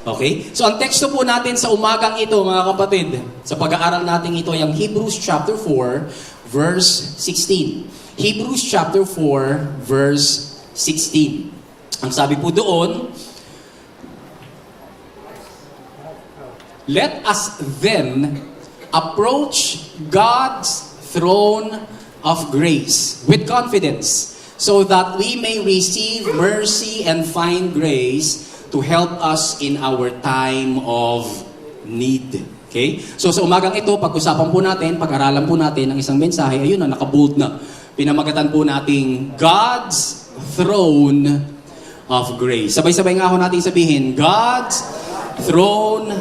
Okay? So ang teksto po natin sa umagang ito, mga kapatid, sa pag-aaral natin ito, yung Hebrews chapter 4, verse 16. Hebrews chapter 4, verse 16. Ang sabi po doon, let us then approach God's throne of grace with confidence, so that we may receive mercy and find grace to help us in our time of need. Okay? So sa umagang ito, pag-usapan po natin, pag-aralan po natin ang isang mensahe, ayun na, nakabold na. Pinamagatan po nating God's throne of grace. Sabay-sabay nga ako natin sabihin, God's throne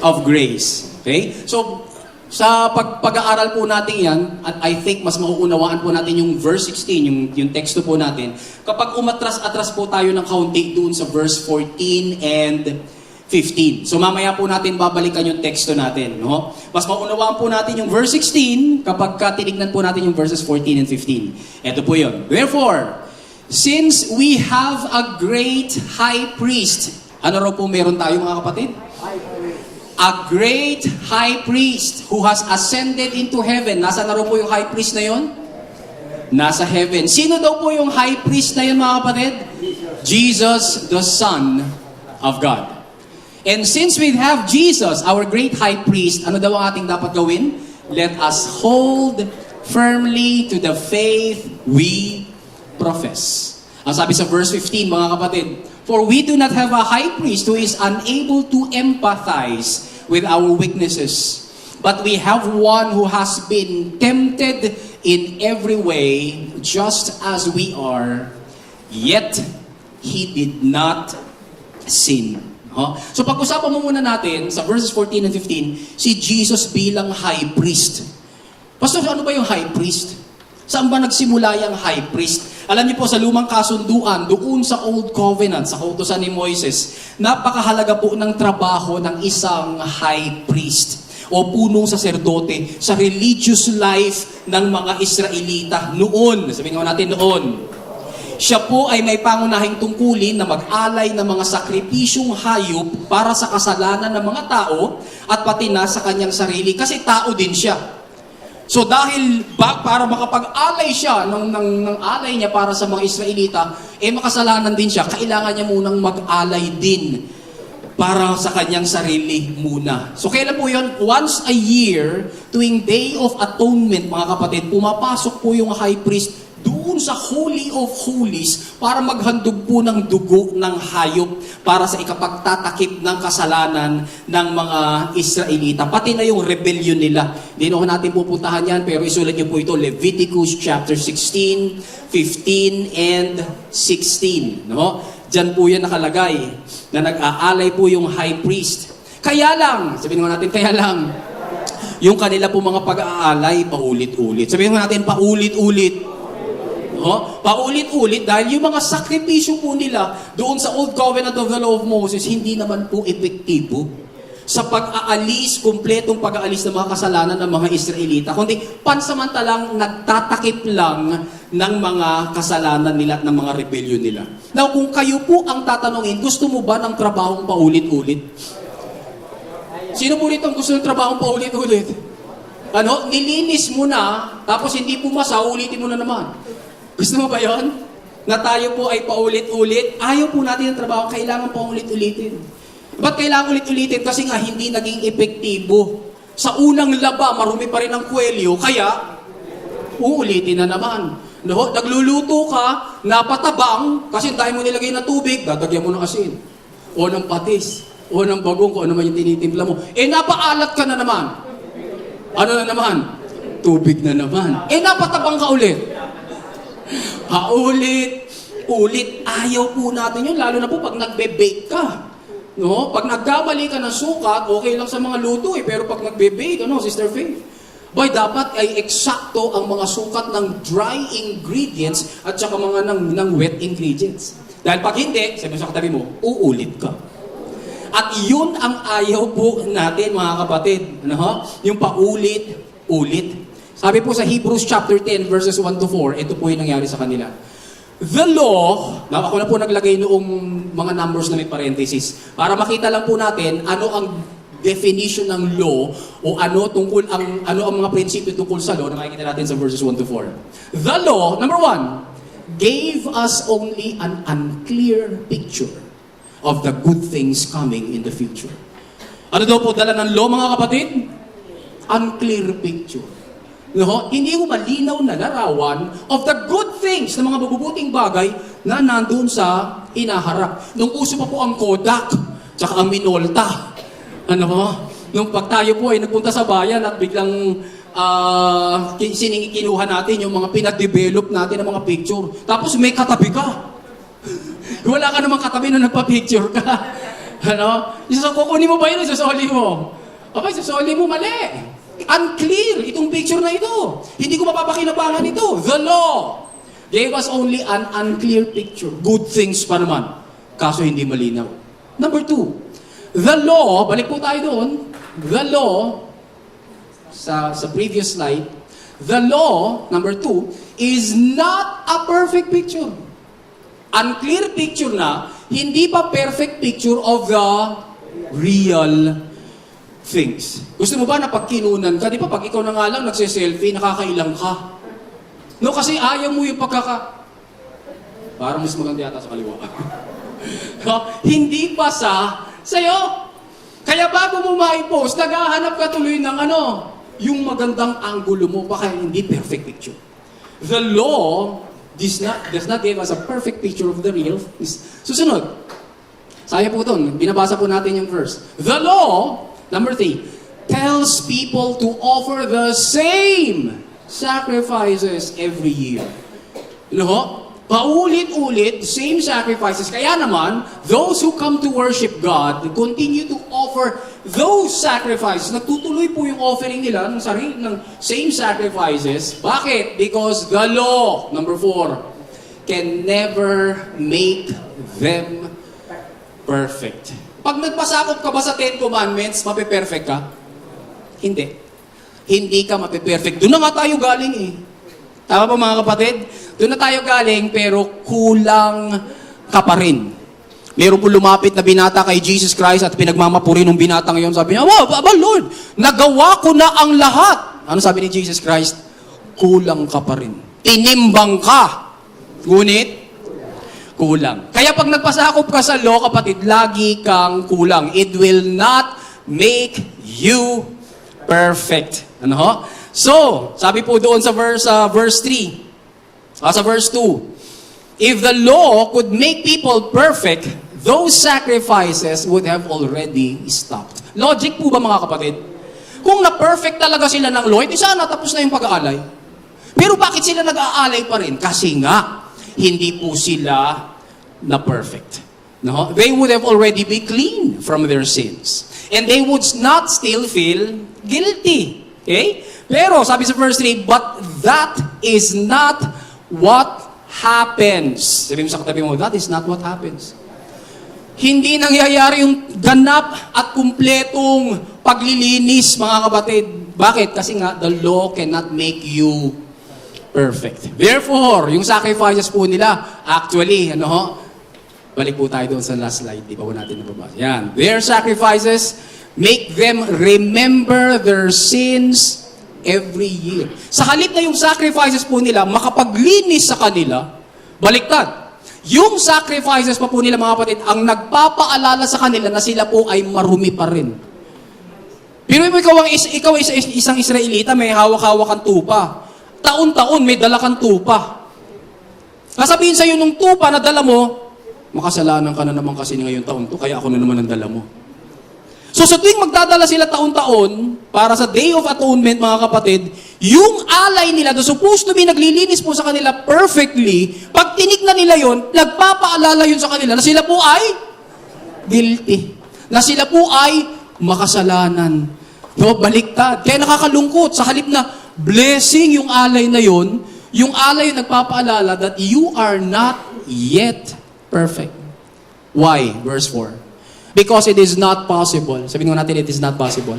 of grace. Okay? So, sa pag-aaral po natin yan, at I think mas mauunawaan po natin yung verse 16, yung teksto po natin, kapag umatras-atras po tayo ng kaunti doon sa verse 14 and 15. So mamaya po natin babalikan yung teksto natin. No? Mas mauunawaan po natin yung verse 16 kapag tinignan po natin yung verses 14 and 15. Ito po yun. Therefore, since we have a great high priest, ano raw po meron tayo mga kapatid? A great high priest who has ascended into heaven. Nasa na rin po yung high priest na yon? Nasa heaven. Sino daw po yung high priest na yun mga kapatid? Jesus, the Son of God. And since we have Jesus, our great high priest, ano daw ang ating dapat gawin? Let us hold firmly to the faith we profess. Ang sabi sa verse 15 mga kapatid, for we do not have a high priest who is unable to empathize with our weaknesses, but we have one who has been tempted in every way, just as we are, yet he did not sin. So pag-usapan mo muna natin sa verses 14 and 15, si Jesus bilang high priest. Pastor, ano ba yung high priest? Saan ba nagsimula yung high priest? Alam niyo po, sa lumang kasunduan, doon sa Old Covenant, sa kautusan ni Moises, napakahalaga po ng trabaho ng isang high priest o punong saserdote sa religious life ng mga Israelita noon. Sabihin nga natin noon. Siya po ay may pangunahing tungkulin na mag-alay ng mga sakripisyong hayop para sa kasalanan ng mga tao at pati na sa kanyang sarili kasi tao din siya. So dahil para makapag-alay siya ng alay niya para sa mga Israelita, makasalanan din siya, kailangan niya munang mag-alay din para sa kanyang sarili muna. So kailan po yun? Once a year, tuwing Day of Atonement, mga kapatid, pumapasok po yung high priest doon sa Holy of Holies para maghandog po ng dugo ng hayop para sa ikapagtatakip ng kasalanan ng mga Israelita. Pati na yung rebellion nila. Hindi natin pupuntahan yan, pero isulat niyo po ito, Leviticus chapter 16, 15, and 16. No? Diyan po yan nakalagay na nag-aalay po yung high priest. Kaya lang, sabihin natin, kaya lang, yung kanila po mga pag-aalay, paulit-ulit. Sabihin natin, paulit-ulit. Paulit-ulit dahil yung mga sakripisyo po nila doon sa Old Covenant of the Law of Moses, hindi naman po epektibo sa pag-aalis, kumpletong pag-aalis ng mga kasalanan ng mga Israelita, kundi pansamantalang nagtatakip lang ng mga kasalanan nila at ng mga rebellion nila. Now, kung kayo po ang tatanungin, gusto mo ba ng trabahong paulit-ulit? Sino po rito ang gusto ng trabahong paulit-ulit? Nilinis mo na, tapos hindi pumasa, ulitin mo na naman. Gusto mo ba yun? Na tayo po ay paulit-ulit. Ayaw po natin ang trabaho, kailangan paulit-ulitin. Ba't kailangan ulit-ulitin? Kasi nga hindi naging epektibo. Sa unang laba, marumi pa rin ang kwelyo, kaya uulitin na naman. Nagluluto ka, napatabang, kasi dahil mo nilagay na tubig, dadagyan mo ng asin. O ng patis. O ng bagong, kung ano man yung tinitimpla mo. Napaalat ka na naman. Ano na naman? Tubig na naman. Napatabang ka ulit. Ulit. Ayaw po natin yun, lalo na po pag nagbe-bake ka. No? Pag nagkamali ka ng sukat, okay lang sa mga luto pero pag nagbe-bake, Sister Faith? Boy, dapat ay eksakto ang mga sukat ng dry ingredients at saka mga ng wet ingredients. Dahil pag hindi, sabi sa katabi mo, uulit ka. At yun ang ayaw po natin, mga kapatid. Yung paulit-ulit. Sabi po sa Hebrews chapter 10, verses 1 to 4, ito po yung nangyari sa kanila. The law, ako na po naglagay noong mga numbers na may parenthesis, para makita lang po natin ano ang definition ng law o ano ang mga prinsipyo tungkol sa law na makikita natin sa verses 1 to 4. The law, number 1, gave us only an unclear picture of the good things coming in the future. Ano daw po dala ng law, mga kapatid? Unclear picture. No? Hindi mo malinaw na larawan of the good things, ng mga mabubuting bagay na nandun sa inaharap. Nung uso pa po ang Kodak, tsaka ang Minolta. Ano po? Nung pag tayo po ay nagpunta sa bayan at biglang kinuha natin yung mga pinag-develop natin ng mga picture. Tapos may katabi ka. Wala ka namang katabi na nagpa-picture ka. Ano? Kukunin mo ba yun? Isusoli mo. Okay, susoli mo, mali. Unclear itong picture na ito. Hindi ko mapapakinabangan ito. The law gave us only an unclear picture. Good things pa naman. Kaso hindi malinaw. Number 2, the law, balik po tayo doon. The law, sa previous slide, the law, number 2, is not a perfect picture. Unclear picture na, hindi pa perfect picture of the real things. Gusto mo ba na pag kinunan ka, di ba pag ikaw na nga lang nagse-selfie, nakakailang ka? No, kasi ayaw mo yung parang mas maganda yata sa kaliwa. No, hindi pa sa'yo. Kaya bago mo ma-post, naghahanap ka tuloy ng yung magandang angulo mo, baka hindi perfect picture. The law does not give us a perfect picture of the real things. Susunod. Saya po doon, binabasa po natin yung verse. The law, number 3, tells people to offer the same sacrifices every year. Paulit-ulit, same sacrifices. Kaya naman, those who come to worship God continue to offer those sacrifices. Nagtutuloy po yung offering nila ng same sacrifices. Bakit? Because the law, number 4, can never make them perfect. Pag nagpasakop ka ba sa 10 Commandments, mape-perfect ka? Hindi. Hindi ka mape-perfect. Doon na nga tayo galing eh. Tama ba mga kapatid? Doon na tayo galing, pero kulang ka pa rin. Meron po lumapit na binata kay Jesus Christ at pinagmamapuri ng binata ngayon. Sabi niya, wow, Lord, nagawa ko na ang lahat. Ano sabi ni Jesus Christ? Kulang ka pa rin. Tinimbang ka. Ngunit, kulang. Kaya pag nagpasakop ka sa law, kapatid, lagi kang kulang. It will not make you perfect. Ano ho? So, sabi po doon sa verse 3, sa verse 2, if the law could make people perfect, those sacrifices would have already stopped. Logic po ba mga kapatid? Kung na-perfect talaga sila ng law, hindi sana tapos na yung pag-aalay. Pero bakit sila nag-aalay pa rin? Kasi nga, hindi po sila na perfect. No? They would have already be clean from their sins. And they would not still feel guilty. Okay? Pero, sabi sa verse 3, but that is not what happens. Sabi mo sa katabi mo, that is not what happens. Hindi nangyayari yung ganap at kumpletong paglilinis, mga kapatid. Bakit? Kasi nga, the law cannot make you perfect. Therefore, yung sacrifices po nila, actually, balik po tayo doon sa last slide. Di ba po natin nababasa? Yan. Their sacrifices make them remember their sins every year. Sa halip na yung sacrifices po nila, makapaglinis sa kanila, baliktad. Yung sacrifices pa po nila, mga kapatid, ang nagpapaalala sa kanila na sila po ay marumi pa rin. Pero ikaw isang Israelita, may hawak-hawak kang tupa. Taon-taon may dala kang tupa. Sasabihin sa'yo nung tupa na dala mo, makasalanan ka na naman kasi ngayong taon to, kaya ako na naman ang dala mo. So sa tuwing magdadala sila taon-taon, para sa Day of Atonement, mga kapatid, yung alay nila, supposed to be naglilinis po sa kanila perfectly, pag tinignan nila yon, nagpapaalala yun sa kanila na sila po ay guilty. Na sila po ay makasalanan. No, baliktad. Kaya nakakalungkot. Sa halip na blessing yung alay na yon, yung alay yung nagpapaalala that you are not yet perfect. Why? Verse 4. Because it is not possible. Sabihin nga natin, it is not possible.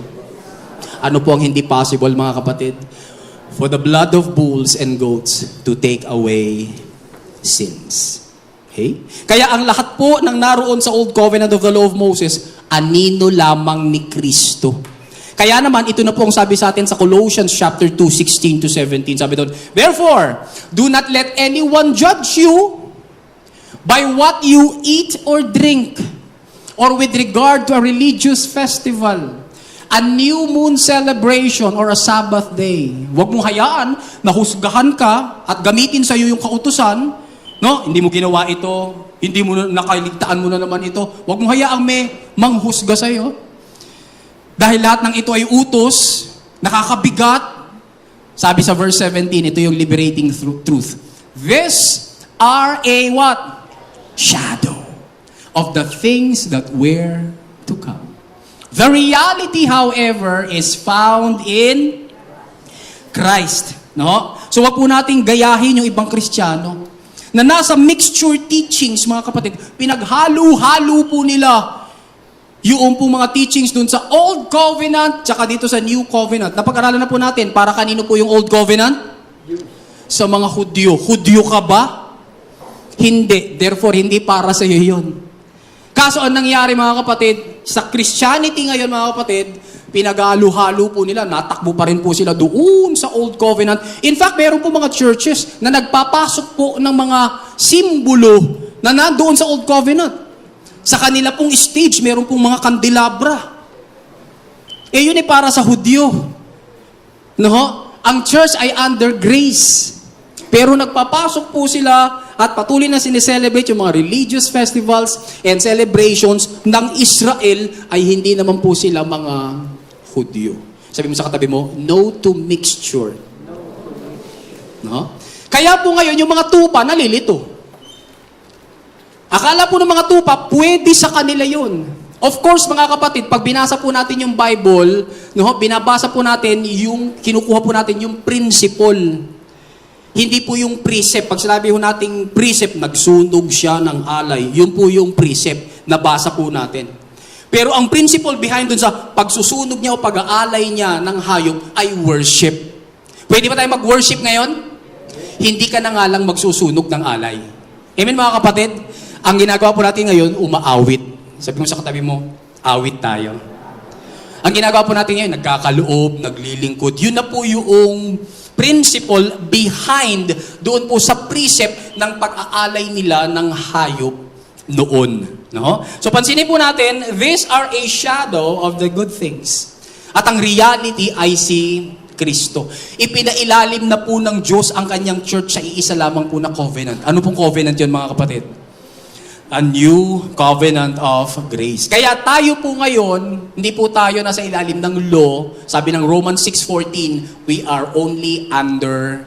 Ano po ang hindi possible, mga kapatid? For the blood of bulls and goats to take away sins. Okay? Kaya ang lahat po ng naroon sa Old Covenant of the Law of Moses, anino lamang ni Kristo. Kaya naman, ito na po ang sabi sa atin sa Colossians chapter 2, 16 to 17. Sabi doon, therefore, do not let anyone judge you by what you eat or drink, or with regard to a religious festival, a new moon celebration, or a Sabbath day. Huwag mong hayaan na husgahan ka at gamitin sa iyo yung kautusan, no? Hindi mo ginawa ito, hindi mo nakailigtaan mo na naman ito. Huwag mong hayaang may manghusga sa iyo. Dahil lahat ng ito ay utos, nakakabigat. Sabi sa verse 17, ito yung liberating truth. These are a what? Shadow of the things that were to come. The reality, however, is found in Christ. No? So wag po nating gayahin yung ibang Kristiyano na nasa mixture teachings, mga kapatid, pinaghalo-halo po nila yung pong mga teachings dun sa Old Covenant tsaka dito sa New Covenant. Napag-aralan na po natin, para kanino po yung Old Covenant? Sa mga Hudyo. Hudyo ka ba? Hindi. Therefore, hindi para sa iyo yun. Kaso ang nangyari, mga kapatid, sa Christianity ngayon, mga kapatid, pinag-halo-halo po nila, natakbo pa rin po sila doon sa Old Covenant. In fact, meron po mga churches na nagpapasok po ng mga simbolo na nandoon sa Old Covenant. Sa kanila pong stage, meron pong mga kandelabra. Yun ay para sa Hudyo. No? Ang church ay under grace. Pero nagpapasok po sila at patuloy na sineselebrate yung mga religious festivals and celebrations ng Israel, ay hindi naman po sila mga Hudyo. Sabi mo sa katabi mo, no to mixture. No? Kaya po ngayon, yung mga tupa, nalilito. Akala po ng mga tupa, pwede sa kanila yun. Of course, mga kapatid, pag binasa po natin yung Bible, no, binabasa po natin yung, kinukuha po natin yung principle. Hindi po yung precept. Pag sinabi po nating precept, nagsunog siya ng alay. Yun po yung precept. Nabasa po natin. Pero ang principle behind dun sa pagsusunog niya o pag-aalay niya ng hayop ay worship. Pwede ba tayo mag-worship ngayon? Hindi ka na nga lang magsusunog ng alay. Amen, mga kapatid? Ang ginagawa po natin ngayon, umaawit. Sabi mo sa katabi mo, awit tayo. Ang ginagawa po natin ngayon, nagkakaloob, naglilingkod. Yun na po yung principle behind doon po sa precept ng pag-aalay nila ng hayop noon. No? So pansinin po natin, these are a shadow of the good things. At ang reality ay si Kristo. Ipinailalim na po ng Diyos ang kanyang church sa iisa lamang po na covenant. Ano pong covenant yun, mga kapatid? A new covenant of grace. Kaya tayo po ngayon, hindi po tayo nasa ilalim ng law. Sabi ng Romans 6:14, we are only under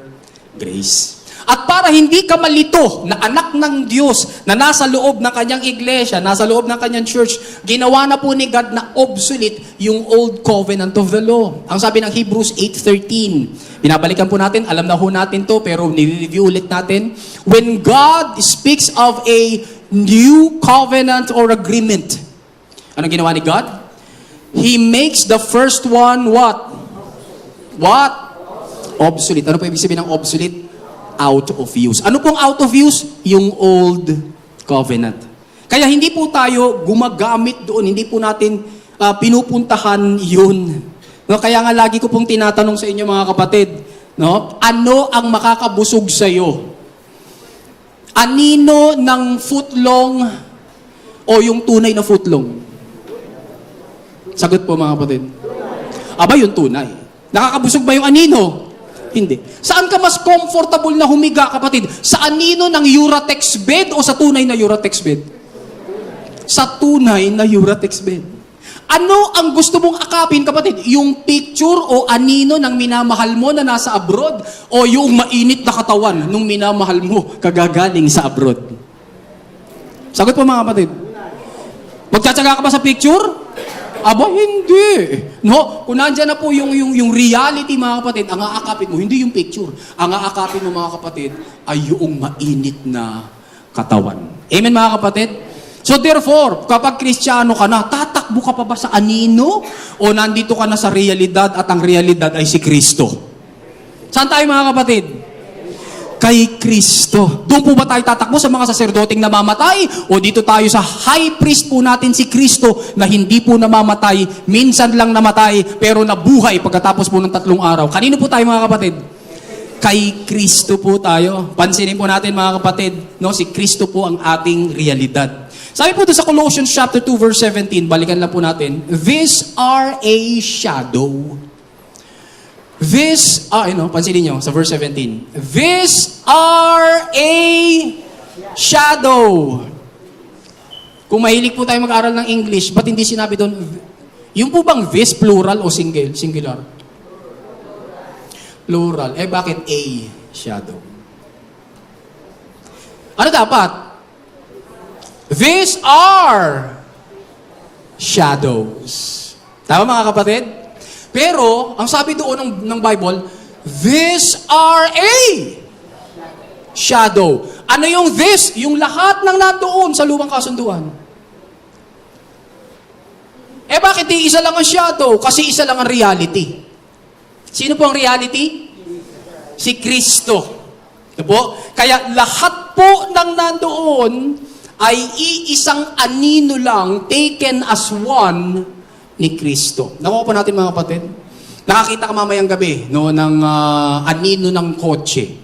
grace. At para hindi ka malito na anak ng Diyos na nasa loob ng kanyang iglesia, nasa loob ng kanyang church, ginawa na po ni God na obsolete yung old covenant of the law. Ang sabi ng Hebrews 8:13, binabalikan po natin, alam na ho natin to, pero nire-review ulit natin. When God speaks of a new covenant or agreement, ano ginawa ni God? He makes the first one what? What? Obsolete. Ano po ibig sabihin ng obsolete? Out of use. Ano pong out of use? Yung old covenant. Kaya hindi po tayo gumagamit doon, hindi po natin pinupuntahan yun. No, kaya nga lagi ko pong tinatanong sa inyo, mga kapatid, no? Ano ang makakabusog sa iyo? Anino ng footlong o yung tunay na footlong? Sagot po, mga kapatid. Aba, yung tunay. Nakakabusog ba yung anino? Hindi. Saan ka mas comfortable na humiga, kapatid? Sa anino ng Uratex bed o sa tunay na Uratex bed? Sa tunay na Uratex bed. Ano ang gusto mong akapin, kapatid? Yung picture o anino ng minamahal mo na nasa abroad o yung mainit na katawan nung minamahal mo kagagaling sa abroad? Sagot po, mga kapatid. Magtsatsaga ka ba sa picture? Aba, hindi. No, kung nandyan na po yung reality, mga kapatid, ang aakapin mo, hindi yung picture. Ang aakapin mo, mga kapatid, ay yung mainit na katawan. Amen, mga kapatid? So therefore, kapag Kristiyano ka na, tatakbo ka pa ba sa anino? O nandito ka na sa realidad at ang realidad ay si Kristo? Saan tayo, mga kapatid? Kay Kristo. Doon po ba tayo tatakbo sa mga saserdoting namamatay? O dito tayo sa high priest po natin si Kristo na hindi po namamatay, minsan lang namatay, pero nabuhay pagkatapos po ng 3 araw. Kanino po tayo mga kapatid? Kay Kristo po tayo. Pansinin po natin mga kapatid, no, si Kristo po ang ating realidad. Sabi po doon sa Colossians chapter 2 verse 17, balikan lang po natin, these are a shadow. Pansinin nyo sa verse 17. These are a shadow. Kung mahilig po tayo mag-aral ng English, ba't hindi sinabi doon, yung po bang this plural o singular? Plural. Bakit a shadow? Ano dapat? These are shadows. Tama mga kapatid? Pero, ang sabi doon ng Bible, these are a shadow. Ano yung this? Yung lahat ng nandoon sa lumang kasunduan. Bakit isa lang ang shadow? Kasi isa lang ang reality. Sino po ang reality? Si Kristo. Ito po? Kaya lahat po ng nandoon ay iisang anino lang, taken as one, ni Kristo. Nakuha po natin mga kapatid. Nakakita ka mamayang gabi ng anino ng kotse.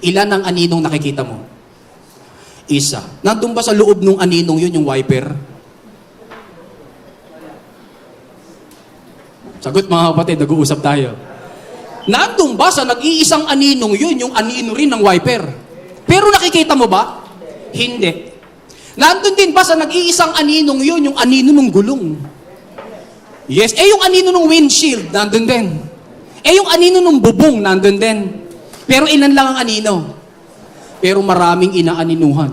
Ilan ang aninong nakikita mo? Isa. Nandun ba sa loob ng aninong yun yung wiper? Sagot mga kapatid, nag-uusap tayo. Nandun ba sa nag-iisang aninong yun yung anino rin ng wiper? Pero nakikita mo ba? Hindi. Nandun din ba sa nag-iisang aninong yun yung anino ng gulong? Yes. Yung anino ng windshield, nandun din. Yung anino ng bubong, nandun din. Pero ilan lang ang anino? Pero maraming inaaninuhan.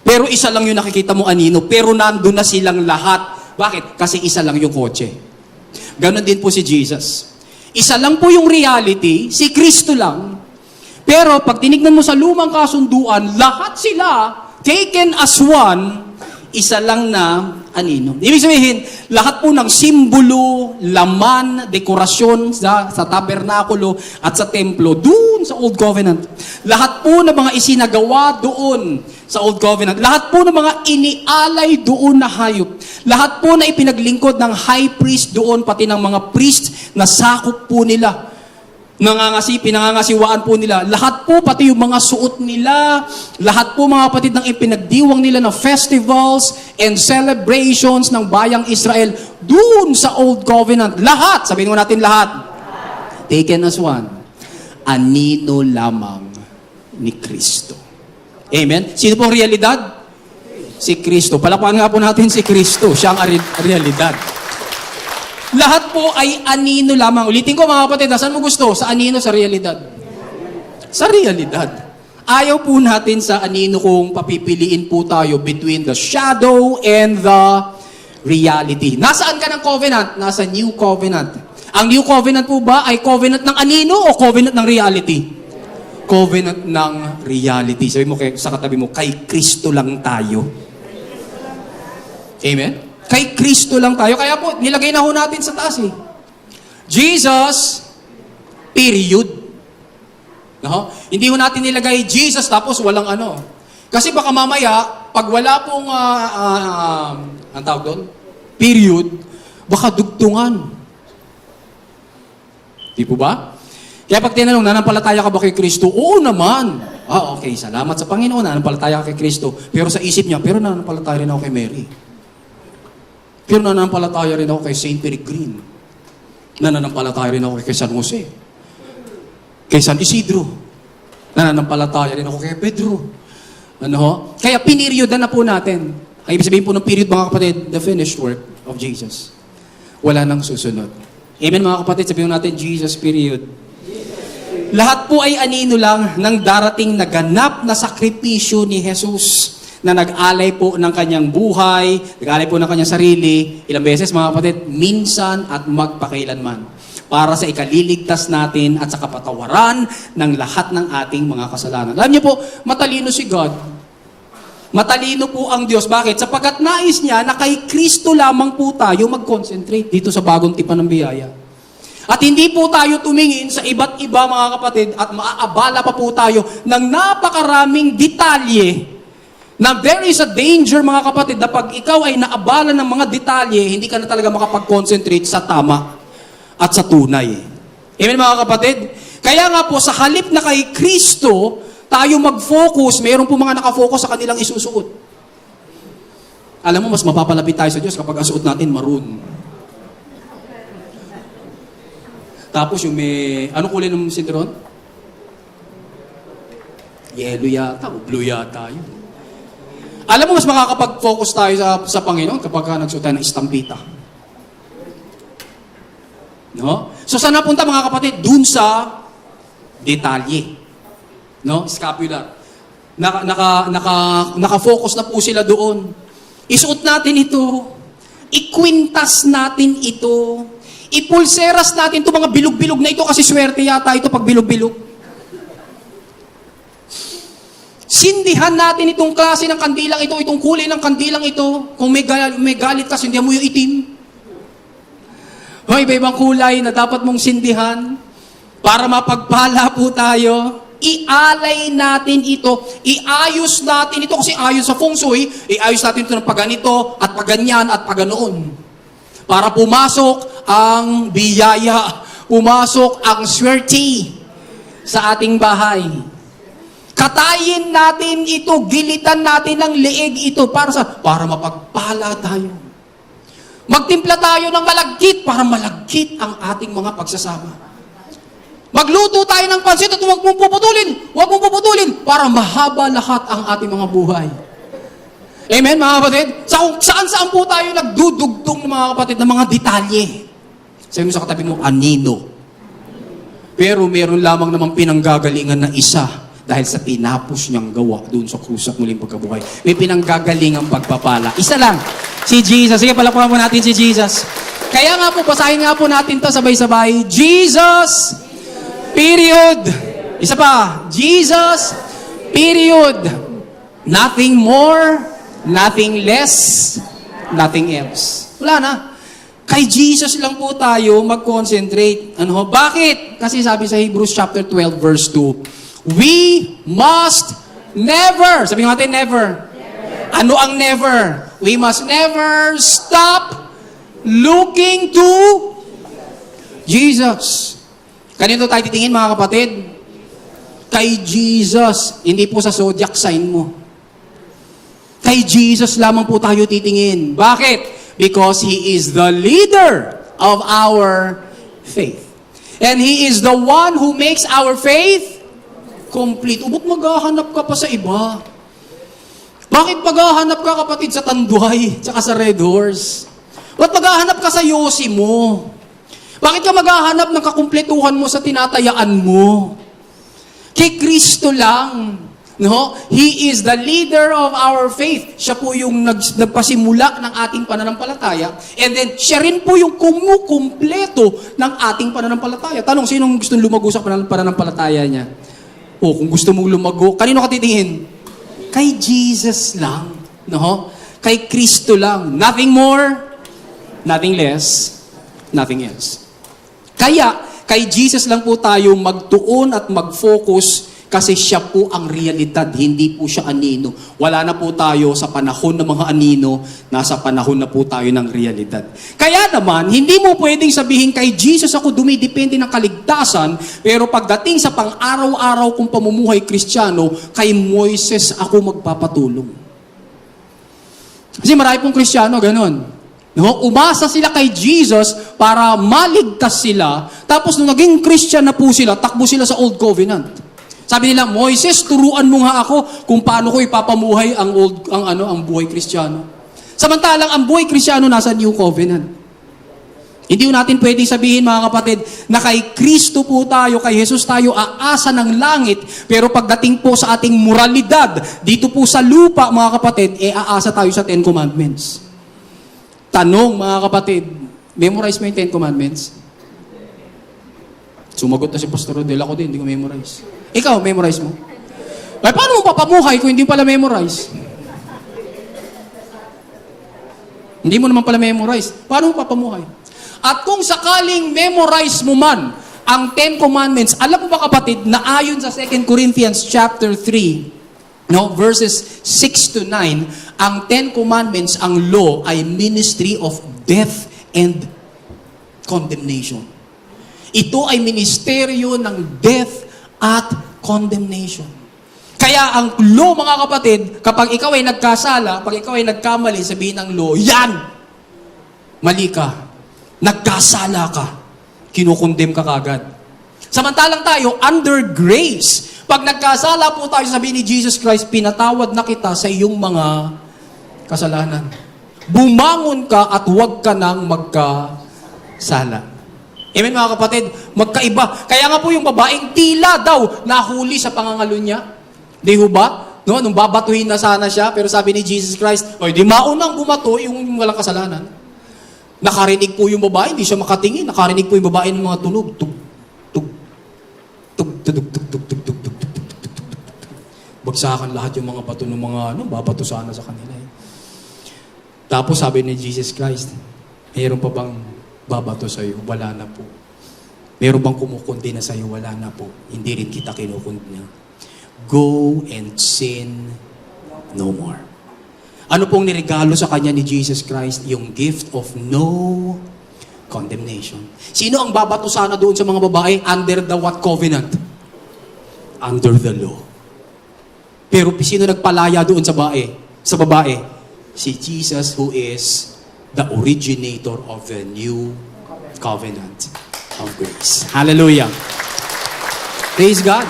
Pero isa lang yung nakikita mo anino, pero nandun na silang lahat. Bakit? Kasi isa lang yung kotse. Ganon din po si Jesus. Isa lang po yung reality, si Kristo lang. Pero pag tinignan mo sa lumang kasunduan, lahat sila, taken as one, isa lang na anino. Ibig sabihin, lahat po ng simbolo, laman, dekorasyon sa tabernakulo at sa templo, doon sa Old Covenant. Lahat po ng mga isinagawa doon sa Old Covenant. Lahat po ng mga inialay doon na hayop. Lahat po na ipinaglingkod ng high priest doon, pati ng mga priest na sakop po nila. Pinangangasiwaan po nila. Lahat po, pati yung mga suot nila, lahat po mga kapatid ng ipinagdiwang nila na festivals and celebrations ng bayang Israel, dun sa Old Covenant. Lahat, sabihin mo natin lahat. Taken as one. Anino lamang ni Kristo. Amen? Sino pong realidad? Si Kristo. Palapakan nga po natin si Kristo. Siya ang realidad. Lahat po ay anino lamang. Ulitin ko mga kapatid, saan mo gusto? Sa anino, sa realidad? Sa realidad. Ayaw po natin sa anino kung papipiliin po tayo between the shadow and the reality. Nasaan ka ng covenant? Nasa New Covenant. Ang New Covenant po ba ay covenant ng anino o covenant ng reality? Covenant ng reality. Sabi mo sa katabi mo, kay Kristo lang tayo. Amen? Kay Kristo lang tayo. Kaya po, nilagay na ho natin sa taas eh. Jesus, period. No? Hindi ho natin nilagay Jesus tapos walang ano. Kasi baka mamaya, pag wala pong, ang tawag doon? Period, baka dugtungan. Di po ba? Kaya pag tinanong, nanampalataya ka ba kay Kristo? Oo naman. Okay, salamat sa Panginoon, nanampalataya ka kay Kristo. Pero sa isip niya, pero nanampalataya rin ako kay Mary. Pero nananampalataya rin ako kay Saint Peregrine. Nananampalataya rin ako kay San Jose. Kay San Isidro. Nananampalataya rin ako kay Pedro. Kaya piniryodan na po natin. Ang ibig sabihin po ng period, mga kapatid, the finished work of Jesus. Wala nang susunod. Amen mga kapatid, sabihin natin, Jesus, period. Lahat po ay anino lang ng darating na ganap na sakripisyo ni Jesus na nag-alay po ng kanyang buhay, nag-alay po ng kanyang sarili, ilang beses mga kapatid, minsan at magpakailanman, para sa ikaliligtas natin at sa kapatawaran ng lahat ng ating mga kasalanan. Alam niyo po, matalino si God. Matalino po ang Diyos. Bakit? Sapagkat nais niya na kay Kristo lamang po tayo mag-concentrate dito sa bagong tipan ng biyaya. At hindi po tayo tumingin sa iba't iba mga kapatid at maaabala pa po tayo ng napakaraming detalye na there is a danger mga kapatid na pag ikaw ay naabala ng mga detalye, hindi ka na talaga makapag-concentrate sa tama at sa tunay. Amen mga kapatid? Kaya nga po sa halip na kay Kristo, tayo mag-focus, mayroon po mga nakafocus sa kanilang isusuot. Alam mo, mas mapapalapit tayo sa Diyos kapag ang suot natin maroon. Tapos yung may, anong kulay ng sinturon? Yellow yata o blue yata yun. Alam mo, mas makakapag-focus tayo sa Panginoon kapag nagsuot tayo ng istampita. No? So saan napunta mga kapatid? Dun sa detalye. No? Scapular. Naka-focus na po sila doon. Isuot natin ito. Ikwintas natin ito. Ipulseras natin ito mga bilog-bilog na ito kasi swerte yata ito pag bilog-bilog. Sindihan natin itong klase ng kandilang ito, itong kulay ng kandilang ito. Kung may galit ka, sindihan mo yung itim. May iba-ibang kulay na dapat mong sindihan para mapagpala po tayo. Ialay natin ito. Iayos natin ito kasi ayon sa feng shui, iayos natin ito ng paganito at paganyan at paganoon. Para pumasok ang biyaya, pumasok ang swerte sa ating bahay. Katayin natin ito, gilitan natin ng leeg ito para mapagpala tayo. Magtimpla tayo ng malagkit para malagkit ang ating mga pagsasama. Magluto tayo ng pansit at huwag mong puputulin para mahaba lahat ang ating mga buhay. Amen, mga kapatid? Saan po tayo nagdudugtong ng mga kapatid ng mga detalye? Sabi mo sa katabi mo, anino. Pero meron lamang namang pinanggagalingan na isa dahil sa tinapos niyang gawa doon sa krus at muling pagkabuhay. May pinanggagalingang pagpapala. Isa lang, si Jesus. Sige, palapakan mo natin si Jesus. Kaya nga po, basahin nga po natin to sabay-sabay. Jesus, period. Isa pa, Jesus, period. Nothing more, nothing less, nothing else. Wala na. Kay Jesus lang po tayo mag-concentrate. Ano? Bakit? Kasi sabi sa Hebrews chapter 12 verse 2, we must never, sabi natin never. Ano ang never? We must never stop looking to Jesus. Kanino tayo titingin mga kapatid? Kay Jesus. Hindi po sa zodiac sign mo. Kay Jesus lamang po tayo titingin. Bakit? Because He is the leader of our faith. And He is the one who makes our faith complete. Ba't maghahanap ka pa sa iba? Bakit maghahanap ka kapatid sa Tanduay tsaka sa Red Horse? Ba't maghahanap ka sa Yosi mo? Bakit ka maghahanap ng kakumpletuhan mo sa tinatayaan mo? Kay Kristo lang. No? He is the leader of our faith. Siya po yung nagpasimula ng ating pananampalataya. And then, siya rin po yung kumukumpleto ng ating pananampalataya. Tanong, sinong gustong lumago sa pananampalataya niya? O, kung gusto mong lumago, kanino ka titingin? Kay Jesus lang. No? Kay Kristo lang. Nothing more, nothing less, nothing else. Kaya, kay Jesus lang po tayo magtuon at mag-focus kasi siya po ang realidad, hindi po siya anino. Wala na po tayo sa panahon ng mga anino, nasa panahon na po tayo ng realidad. Kaya naman, hindi mo pwedeng sabihin kay Jesus ako dumidepende ng kaligtasan, pero pagdating sa pang-araw-araw kong pamumuhay Kristiyano, kay Moises ako magpapatulong. Kasi marami pong Kristiyano, ganun. No? Umasa sila kay Jesus para maligtas sila, tapos nung naging Christian na po sila, takbo sila sa Old Covenant. Sabi nila, Moises, turuan mo nga ako kung paano ko ipapamuhay ang buhay Kristiyano. Samantalang ang buhay Kristiyano nasa New Covenant. Hindi natin pwedeng sabihin mga kapatid na kay Kristo po tayo, kay Jesus tayo aasa ng langit, pero pagdating po sa ating moralidad, dito po sa lupa mga kapatid, aasa tayo sa Ten Commandments. Tanong mga kapatid, memorize mo yung Ten Commandments? Sumagot na si Pastor Rodel, ako din, hindi ko memorize. Ikaw, memorize mo? Ay, paano mo papamuhay kung hindi pala memorize? Hindi mo naman pala memorize. Paano mo papamuhay? At kung sakaling memorize mo man ang Ten Commandments, alam mo ba kapatid, na ayon sa 2 Corinthians chapter 3, no, verses 6 to 9, ang Ten Commandments, ang law, ay ministry of death and condemnation. Ito ay ministeryo ng death at condemnation. Kaya ang law, mga kapatid, kapag ikaw ay nagkasala, pag ikaw ay nagkamali, sabihin ng law, yan! Mali ka. Nagkasala ka. Kinukondem ka kagad. Samantalang tayo, under grace, pag nagkasala po tayo, sabihin ni Jesus Christ, pinatawad na kita sa iyong mga kasalanan. Bumangon ka at huwag ka nang magkasala. Amen, mga kapatid? Magkaiba. Kaya nga po yung babaeng tila daw nahuli sa pangangalo niya. Di ho ba? No, nung babatuhin na sana siya, pero sabi ni Jesus Christ, oy, di maunang bumato yung walang kasalanan. Nakarinig po yung babae, hindi siya makatingin. Nakarinig po yung babae ng mga tunog. Tug, tug, tug, tug, tug, tug, tug, tug, tug, tug, tug, tug, tug. Bagsakan lahat yung mga bato ng mga, babato sana sa kanila. Tapos sabi ni Jesus Christ, mayroon pa bang babato sa'yo? Wala na po. Mayroon bang kumukundi na sa'yo? Wala na po. Hindi rin kita kinukundi na. Go and sin no more. Ano pong niregalo sa kanya ni Jesus Christ? Yung gift of no condemnation. Sino ang babato sana doon sa mga babae? Under the what covenant? Under the law. Pero sino nagpalaya doon sa babae? Sa babae? Si Jesus, who is the originator of the new covenant of grace. Hallelujah. Praise God.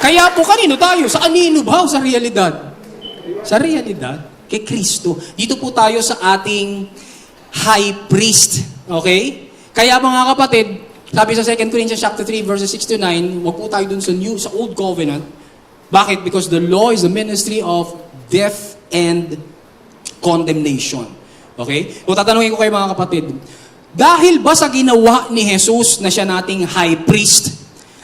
Kaya po kanino tayo? Sa anino ba? Sa realidad? Sa realidad? Kay Kristo. Dito po tayo sa ating high priest. Okay? Kaya mga kapatid, sabi sa 2 Corinthians chapter 3 verses 6 to 9, wag po tayo dun sa old covenant. Bakit? Because the law is the ministry of death and condemnation. Okay? Kung tatanungin ko kayo mga kapatid, dahil ba sa ginawa ni Jesus na siya nating high priest,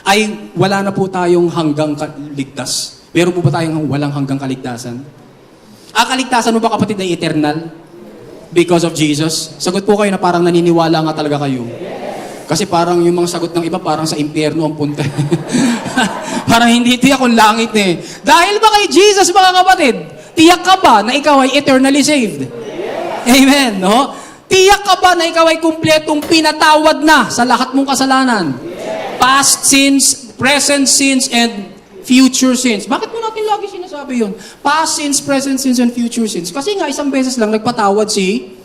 ay wala na po tayong hanggang kaligtas? Meron po ba tayong walang hanggang kaligtasan? Ang kaligtasan mo ba kapatid ay eternal? Because of Jesus? Sagot po kayo na parang naniniwala nga talaga kayo. Kasi parang yung mga sagot ng iba parang sa impyerno ang punta. Parang hindi tiyak kung langit eh. Dahil ba kay Jesus mga kapatid, tiyak ka ba na ikaw ay eternally saved? Amen, no? Tiyak ka ba na ikaw ay kumpletong pinatawad na sa lahat mong kasalanan? Past sins, present sins, and future sins. Bakit mo natin lagi sinasabi yun? Past sins, present sins, and future sins. Kasi nga, isang beses lang nagpatawad si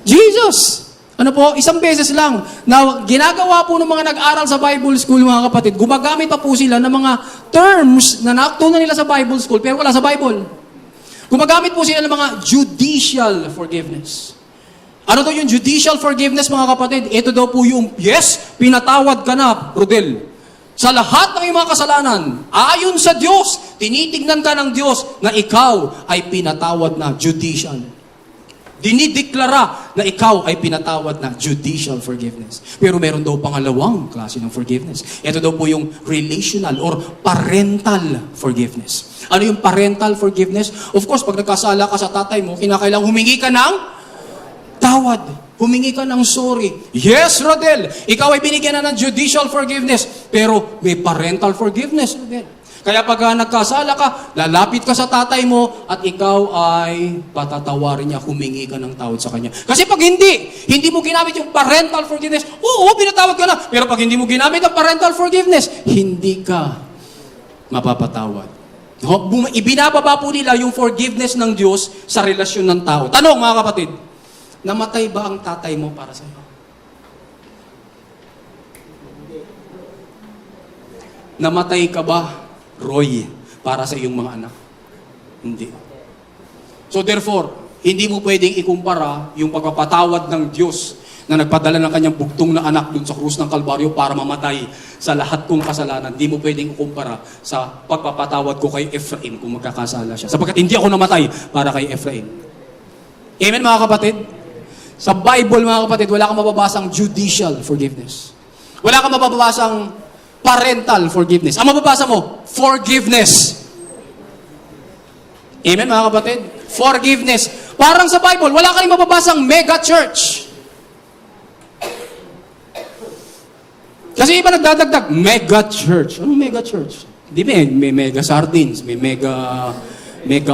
Jesus. Ano po? Isang beses lang. Na ginagawa po ng mga nag-aral sa Bible school, mga kapatid, gumagamit pa po sila ng mga terms na natutunan nila sa Bible school, pero wala sa Bible. Gumagamit po sila ng mga judicial forgiveness. Ano daw yung judicial forgiveness, mga kapatid? Ito daw po yung, yes, pinatawad ka na, Rodel. Sa lahat ng iyong mga kasalanan, ayon sa Diyos, tinitignan ka ng Diyos na ikaw ay pinatawad na judicial. Dinideklara na ikaw ay pinatawad na judicial forgiveness. Pero meron daw pangalawang klase ng forgiveness. Ito daw po yung relational or parental forgiveness. Ano yung parental forgiveness? Of course, pag nagkasala ka sa tatay mo, kinakailangan humingi ka ng tawad. Humingi ka ng sorry. Yes, Rodel, ikaw ay binigyan na ng judicial forgiveness, pero may parental forgiveness, Rodel. Kaya pag nagkasala ka, lalapit ka sa tatay mo at ikaw ay patatawarin niya, humingi ka ng tawad sa kanya. Kasi pag hindi mo ginamit yung parental forgiveness, oo, pinatawad ka na. Pero pag hindi mo ginamit ang parental forgiveness, hindi ka mapapatawad. Ibinababa po nila yung forgiveness ng Diyos sa relasyon ng tao. Tanong mga kapatid, namatay ba ang tatay mo para sa iyo? Namatay ka ba, Roy, para sa iyong mga anak? Hindi. So therefore, hindi mo pwedeng ikumpara yung pagpapatawad ng Diyos na nagpadala ng kanyang bugtong na anak dun sa krus ng Kalbaryo para mamatay sa lahat kong kasalanan. Hindi mo pwedeng ikumpara sa pagpapatawad ko kay Ephraim kung magkakasala siya. Sapagkat hindi ako namatay para kay Ephraim. Amen mga kapatid? Sa Bible, mga kapatid, wala kang mababasang judicial forgiveness. Wala kang mababasang parental forgiveness. Ang mababasa mo, forgiveness. Amen, mga kapatid? Forgiveness. Parang sa Bible, wala kang mababasang mega church. Kasi iba nagdadagdag, mega church. Ano mega church? Di may mega sardines, may mega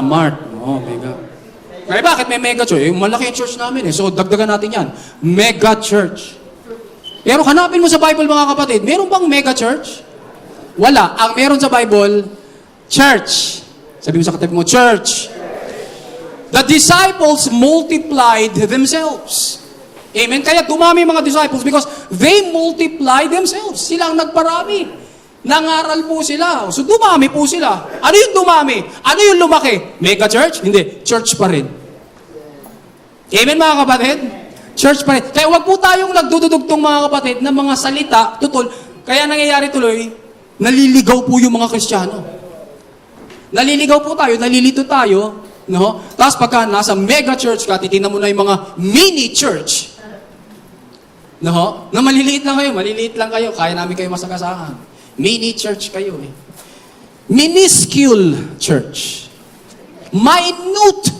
mart. Oh, mega. Kaya bakit may mega church? Malaki yung church namin eh. So dagdagan natin yan. Mega church. Pero hanapin mo sa Bible mga kapatid, meron bang mega church? Wala. Ang meron sa Bible, church. Sabi mo sa katabi mo, church. The disciples multiplied themselves. Amen? Kaya dumami mga disciples because they multiplied themselves. Sila ang nagparami. Nangaral po sila. So dumami po sila. Ano yung dumami? Ano yung lumaki? Mega church? Hindi. Church pa rin. Amen mga kapatid? Church pa rin. Kaya wag po tayong nagdududugtong mga kapatid ng mga salita, tutol. Kaya nangyayari tuloy, naliligaw po yung mga Kristiyano. Naliligaw po tayo, nalilito tayo. No? Tapos pagka nasa mega church ka, titingnan mo na yung mga mini church. No? Na maliliit lang kayo, kaya namin kayo masagasahan. Mini church kayo eh. Minuscule church. Minute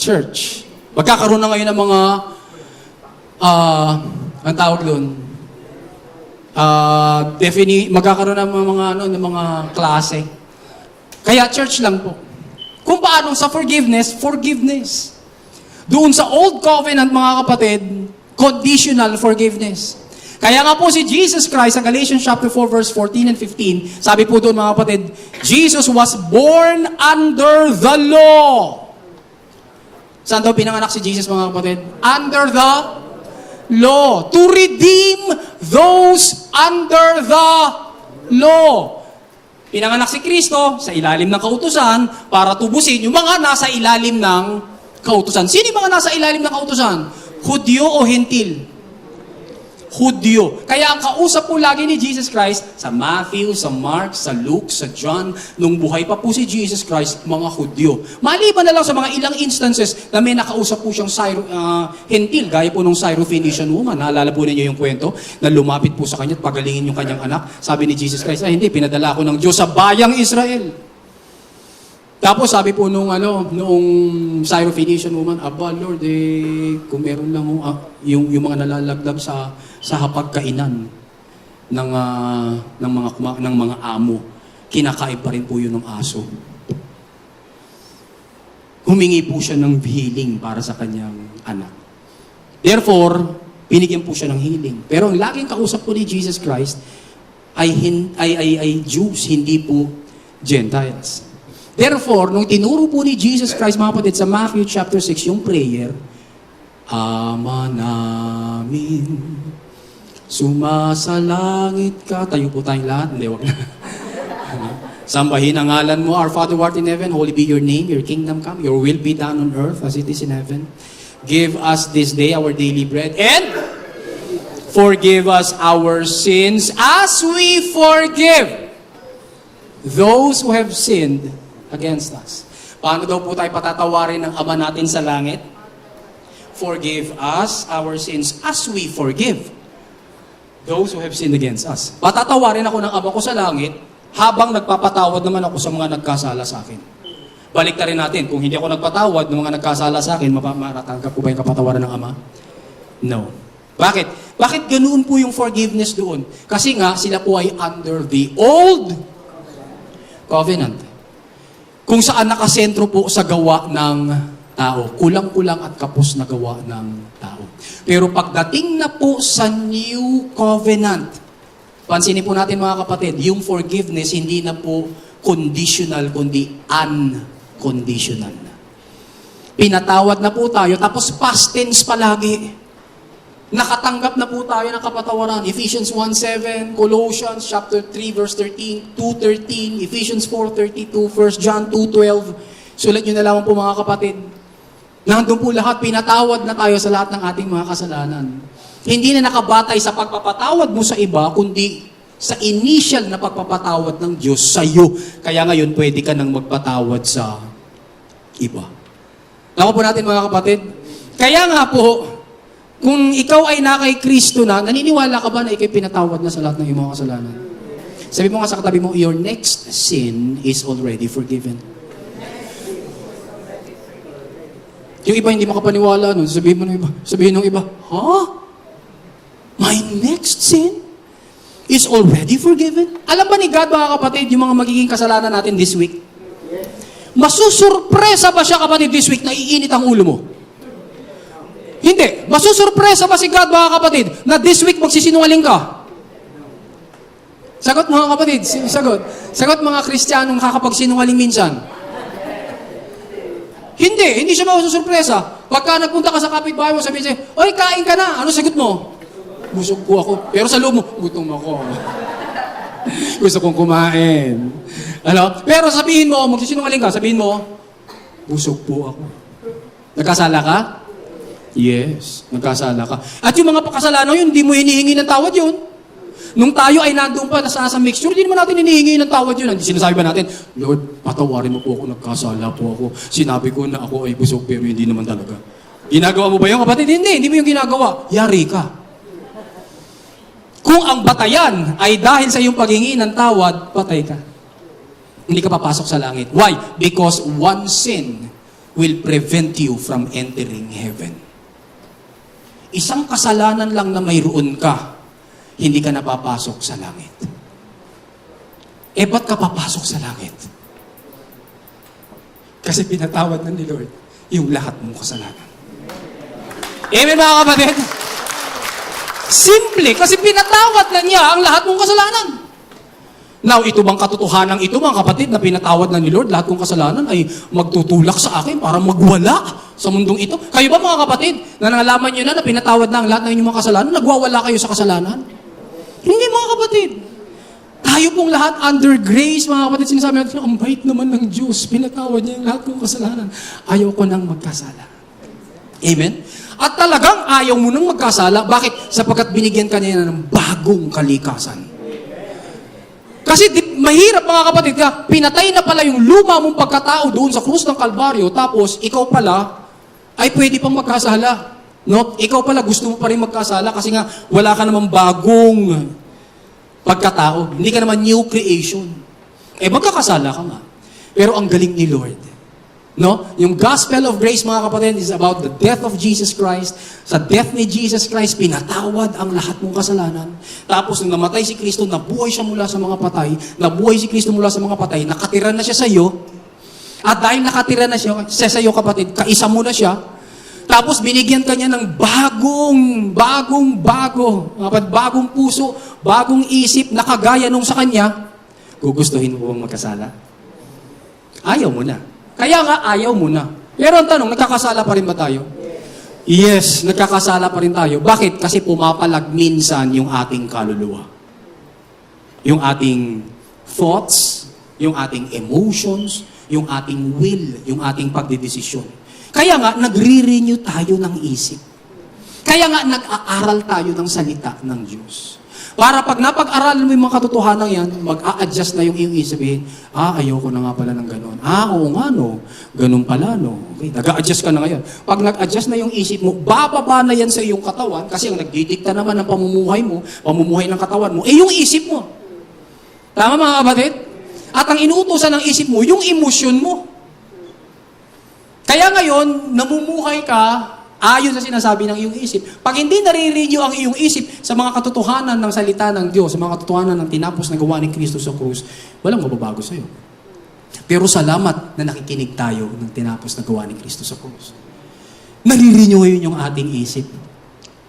church. Magkakaroon na ngayon ng mga, ang tawag doon, magkakaroon ng mga klase. Kaya church lang po. Kung paano sa forgiveness. Doon sa Old Covenant, mga kapatid, conditional forgiveness. Kaya nga po si Jesus Christ, sa Galatians chapter 4, verse 14 and 15, sabi po doon mga kapatid, Jesus was born under the law. Saan daw pinanganak si Jesus mga kapatid? Under the law. To redeem those under the law. Pinanganak si Kristo sa ilalim ng kautusan para tubusin yung mga nasa ilalim ng kautusan. Sino yung mga nasa ilalim ng kautusan? Hudyo o Hentil? Hudyo. Kaya ang kausap po lagi ni Jesus Christ sa Matthew, sa Mark, sa Luke, sa John, nung buhay pa po si Jesus Christ, mga Hudyo. Maliban na lang sa mga ilang instances na may nakausap po siyang Hentil, gaya po nung Syrophoenician woman. Naalala po ninyo yung kwento na lumapit po sa kanya at pagalingin yung kanyang anak. Sabi ni Jesus Christ, hindi, pinadala ko ng Diyos sa bayang Israel. Tapos sabi po noong Syrophoenician woman, Aba Lord, kung meron lang yung mga nalalaglag sa hapagkainan ng mga amo, kinakain pa rin po yun ng aso. Humingi po siya ng healing para sa kanyang anak. Therefore, binigyan po siya ng healing. Pero ang laging kausap po ni Jesus Christ ay Jews, hindi po Gentiles. Therefore, nung tinuro po ni Jesus Christ, mga kapatid, sa Matthew chapter 6, yung prayer, Ama namin, sumasalangit ka. Tayo po tayong lahat. Hindi, wag na. Sambahin ang ngalan mo, Our Father who art in heaven, holy be your name, your kingdom come, your will be done on earth as it is in heaven. Give us this day our daily bread, and forgive us our sins as we forgive those who have sinned against us. Paano daw po tayo patatawarin ng Ama natin sa langit? Forgive us our sins as we forgive those who have sinned against us. Patatawarin ako ng Ama ko sa langit habang nagpapatawad naman ako sa mga nagkasala sa akin. Balik na rin natin, kung hindi ako nagpatawad ng mga nagkasala sa akin, maratanggap ko ba yung kapatawaran ng Ama? No. Bakit? Bakit ganoon po yung forgiveness doon? Kasi nga, sila po ay under the old covenant. Kung saan nakasentro po sa gawa ng tao. Kulang-kulang at kapos na gawa ng tao. Pero pagdating na po sa new covenant, pansinin po natin mga kapatid, yung forgiveness hindi na po conditional, kundi unconditional. Pinatawad na po tayo, tapos past tense palagi. Nakatanggap na po tayo ng kapatawaran. Ephesians 1:7, Colossians chapter 3 verse 13, 2:13, Ephesians 4:32, 1 John 2:12. Sulat nyo na lamang po mga kapatid. Nandun po lahat, pinatawad na tayo sa lahat ng ating mga kasalanan. Hindi na nakabatay sa pagpapatawad mo sa iba, kundi sa initial na pagpapatawad ng Diyos sa iyo. Kaya ngayon, pwede ka nang magpatawad sa iba. Naku po natin mga kapatid. Kaya nga po, kung ikaw ay na kay Kristo na, naniniwala ka ba na ikay pinatawad na sa lahat ng iyong mga kasalanan? Sabi mo nga sa katabi mo, your next sin is already forgiven. Yung iba hindi makapaniwala nun, sabihin ng iba, ha? My next sin? is already forgiven. Alam ba ni God, mga kapatid, yung mga magiging kasalanan natin this week? Masusurpresa ba siya, kapatid, this week na iinit ang ulo mo? Hindi. Masusurpresa ba si God, mga kapatid, na this week magsisinungaling ka? Sagot, mga kapatid. Sagot. Sagot, mga Kristiyanong kakapagsinungaling minsan. Hindi siya masusurpresa. Pagka nagpunta ka sa kapitbahay mo, sabihin siya, oy, kain ka na. Ano sagot mo? Busog po ako. Pero sa loob mo, gutom ako. Gusto kong kumain. Ano? Pero sabihin mo, magsisinungaling ka, sabihin mo, busog po ako. Nagkasala ka? Yes, nagkasala ka. At yung mga pakasalanan yun, hindi mo hinihingi ng tawad yun. Nung tayo ay nandun pa, nasa mixture, hindi naman natin hinihingi ng tawad yun. Hindi sinasabi ba natin, Lord, patawarin mo po ako, nagkasala po ako. Sinabi ko na ako ay busog, pero hindi naman talaga. Ginagawa mo ba yun, kapatid? Hindi mo yung ginagawa. Yari ka. Kung ang batayan ay dahil sa iyong paghingi ng tawad, patay ka. Hindi ka papasok sa langit. Why? Because one sin will prevent you from entering heaven. Isang kasalanan lang na mayroon ka, hindi ka napapasok sa langit. Ba't ka papasok sa langit? Kasi pinatawad na ni Lord yung lahat mong kasalanan. Amen, mga kapatid? Simple, kasi pinatawad na niya ang lahat mong kasalanan. Now, ito bang katotohanan ito, mga kapatid, na pinatawad na ni Lord, lahat kong kasalanan ay magtutulak sa akin para magwala sa mundong ito? Kayo ba, mga kapatid, na nalaman nyo na pinatawad na ang lahat ng inyong mga kasalanan, nagwawala kayo sa kasalanan? Hindi, mga kapatid. Tayo pong lahat under grace, mga kapatid, sinasabi natin, ang bait naman ng Diyos, pinatawad niya ang lahat kong kasalanan. Ayaw ko nang magkasala. Amen? At talagang ayaw mo nang magkasala. Bakit? Sapagkat binigyan ka niya ng bagong kalikasan. Kasi mahirap, mga kapatid, pinatay na pala yung luma mong pagkatao doon sa krus ng Kalbaryo, tapos ikaw pala ay pwede pang magkasala. No? Ikaw pala gusto mo pa rin magkasala kasi nga wala ka namang bagong pagkatao. Hindi ka naman new creation. Magkakasala ka nga. Pero ang galing ni Lord. No? Yung gospel of grace, mga kapatid, is about the death of Jesus Christ. Sa death ni Jesus Christ, pinatawad ang lahat mong kasalanan. Tapos, nung namatay si Kristo, nabuhay siya mula sa mga patay. Nabuhay si Kristo mula sa mga patay. Nakatira na siya sa iyo. At dahil nakatira na siya sa iyo, kapatid, kaisa mo na siya. Tapos, binigyan ka niya ng bagong puso, bagong isip, na kagaya nung sa kanya. Gugustuhin mo bang magkasala? Ayaw mo na. Kaya nga, ayaw mo na. Pero ang tanong, nagkakasala pa rin ba tayo? Yes, nagkakasala pa rin tayo. Bakit? Kasi pumapalag minsan yung ating kaluluwa. Yung ating thoughts, yung ating emotions, yung ating will, yung ating pagdidesisyon. Kaya nga, nagre-renew tayo ng isip. Kaya nga, nag-aaral tayo ng salita ng Diyos. Para pag napag-aralan mo yung mga katotohanan yan, mag-a-adjust na yung iyong isipin. Ayoko na nga pala ng gano'n. Oo nga, no. Ganun pala, no. Okay, nag-a-adjust ka na ngayon. Pag nag-adjust na yung isip mo, bababa na yan sa iyong katawan kasi ang nagdidikta naman ng pamumuhay mo, pamumuhay ng katawan mo, yung isip mo. Tama, mga kapatid? At ang inuutosan ng isip mo, yung emosyon mo. Kaya ngayon, namumuhay ka ayon sa sinasabi ng iyong isip. Pag hindi nare-renew ang iyong isip sa mga katotohanan ng salita ng Diyos, sa mga katotohanan ng tinapos na gawa ni Kristo sa krus, walang mababago sa iyo. Pero salamat na nakikinig tayo ng tinapos na gawa ni Kristo sa krus. Nare-renew ngayon yung ating isip.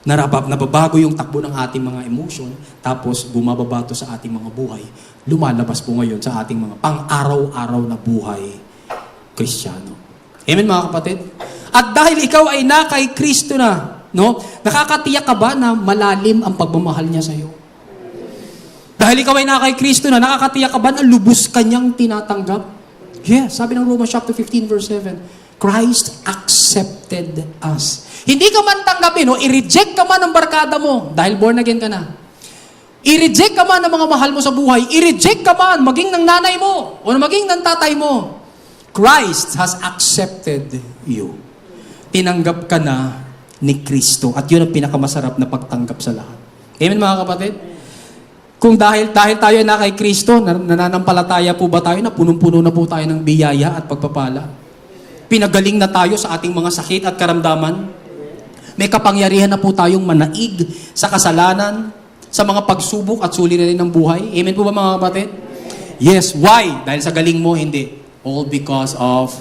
Nababago yung takbo ng ating mga emotion, tapos bumababato sa ating mga buhay. Lumalabas po ngayon sa ating mga pang-araw-araw na buhay Kristiyano. Amen, mga kapatid? At dahil ikaw ay na kay Kristo na, no? Nakakatiyak ka ba na malalim ang pagmamahal niya sa iyo? Dahil ikaw ay na kay Kristo na, nakakatiyak ka ba na lubos kanyang tinatanggap? Yes, sabi ng Romans chapter 15 verse 7, Christ accepted us. Hindi ka man tanggapin, no? I-reject ka man ng barkada mo dahil born again ka na. I-reject ka man ng mga mahal mo sa buhay. I-reject ka man maging ng nanay mo o maging ng tatay mo. Christ has accepted you. Tinanggap ka na ni Kristo. At yun ang pinakamasarap na pagtanggap sa lahat. Amen, mga kapatid? Kung dahil tayo na kay Kristo, nananampalataya po ba tayo na punong-puno na po tayo ng biyaya at pagpapala? Pinagaling na tayo sa ating mga sakit at karamdaman? May kapangyarihan na po tayong manaig sa kasalanan, sa mga pagsubok at suliranin ng buhay? Amen po ba mga kapatid? Yes. Why? Dahil sa galing mo? Hindi. All because of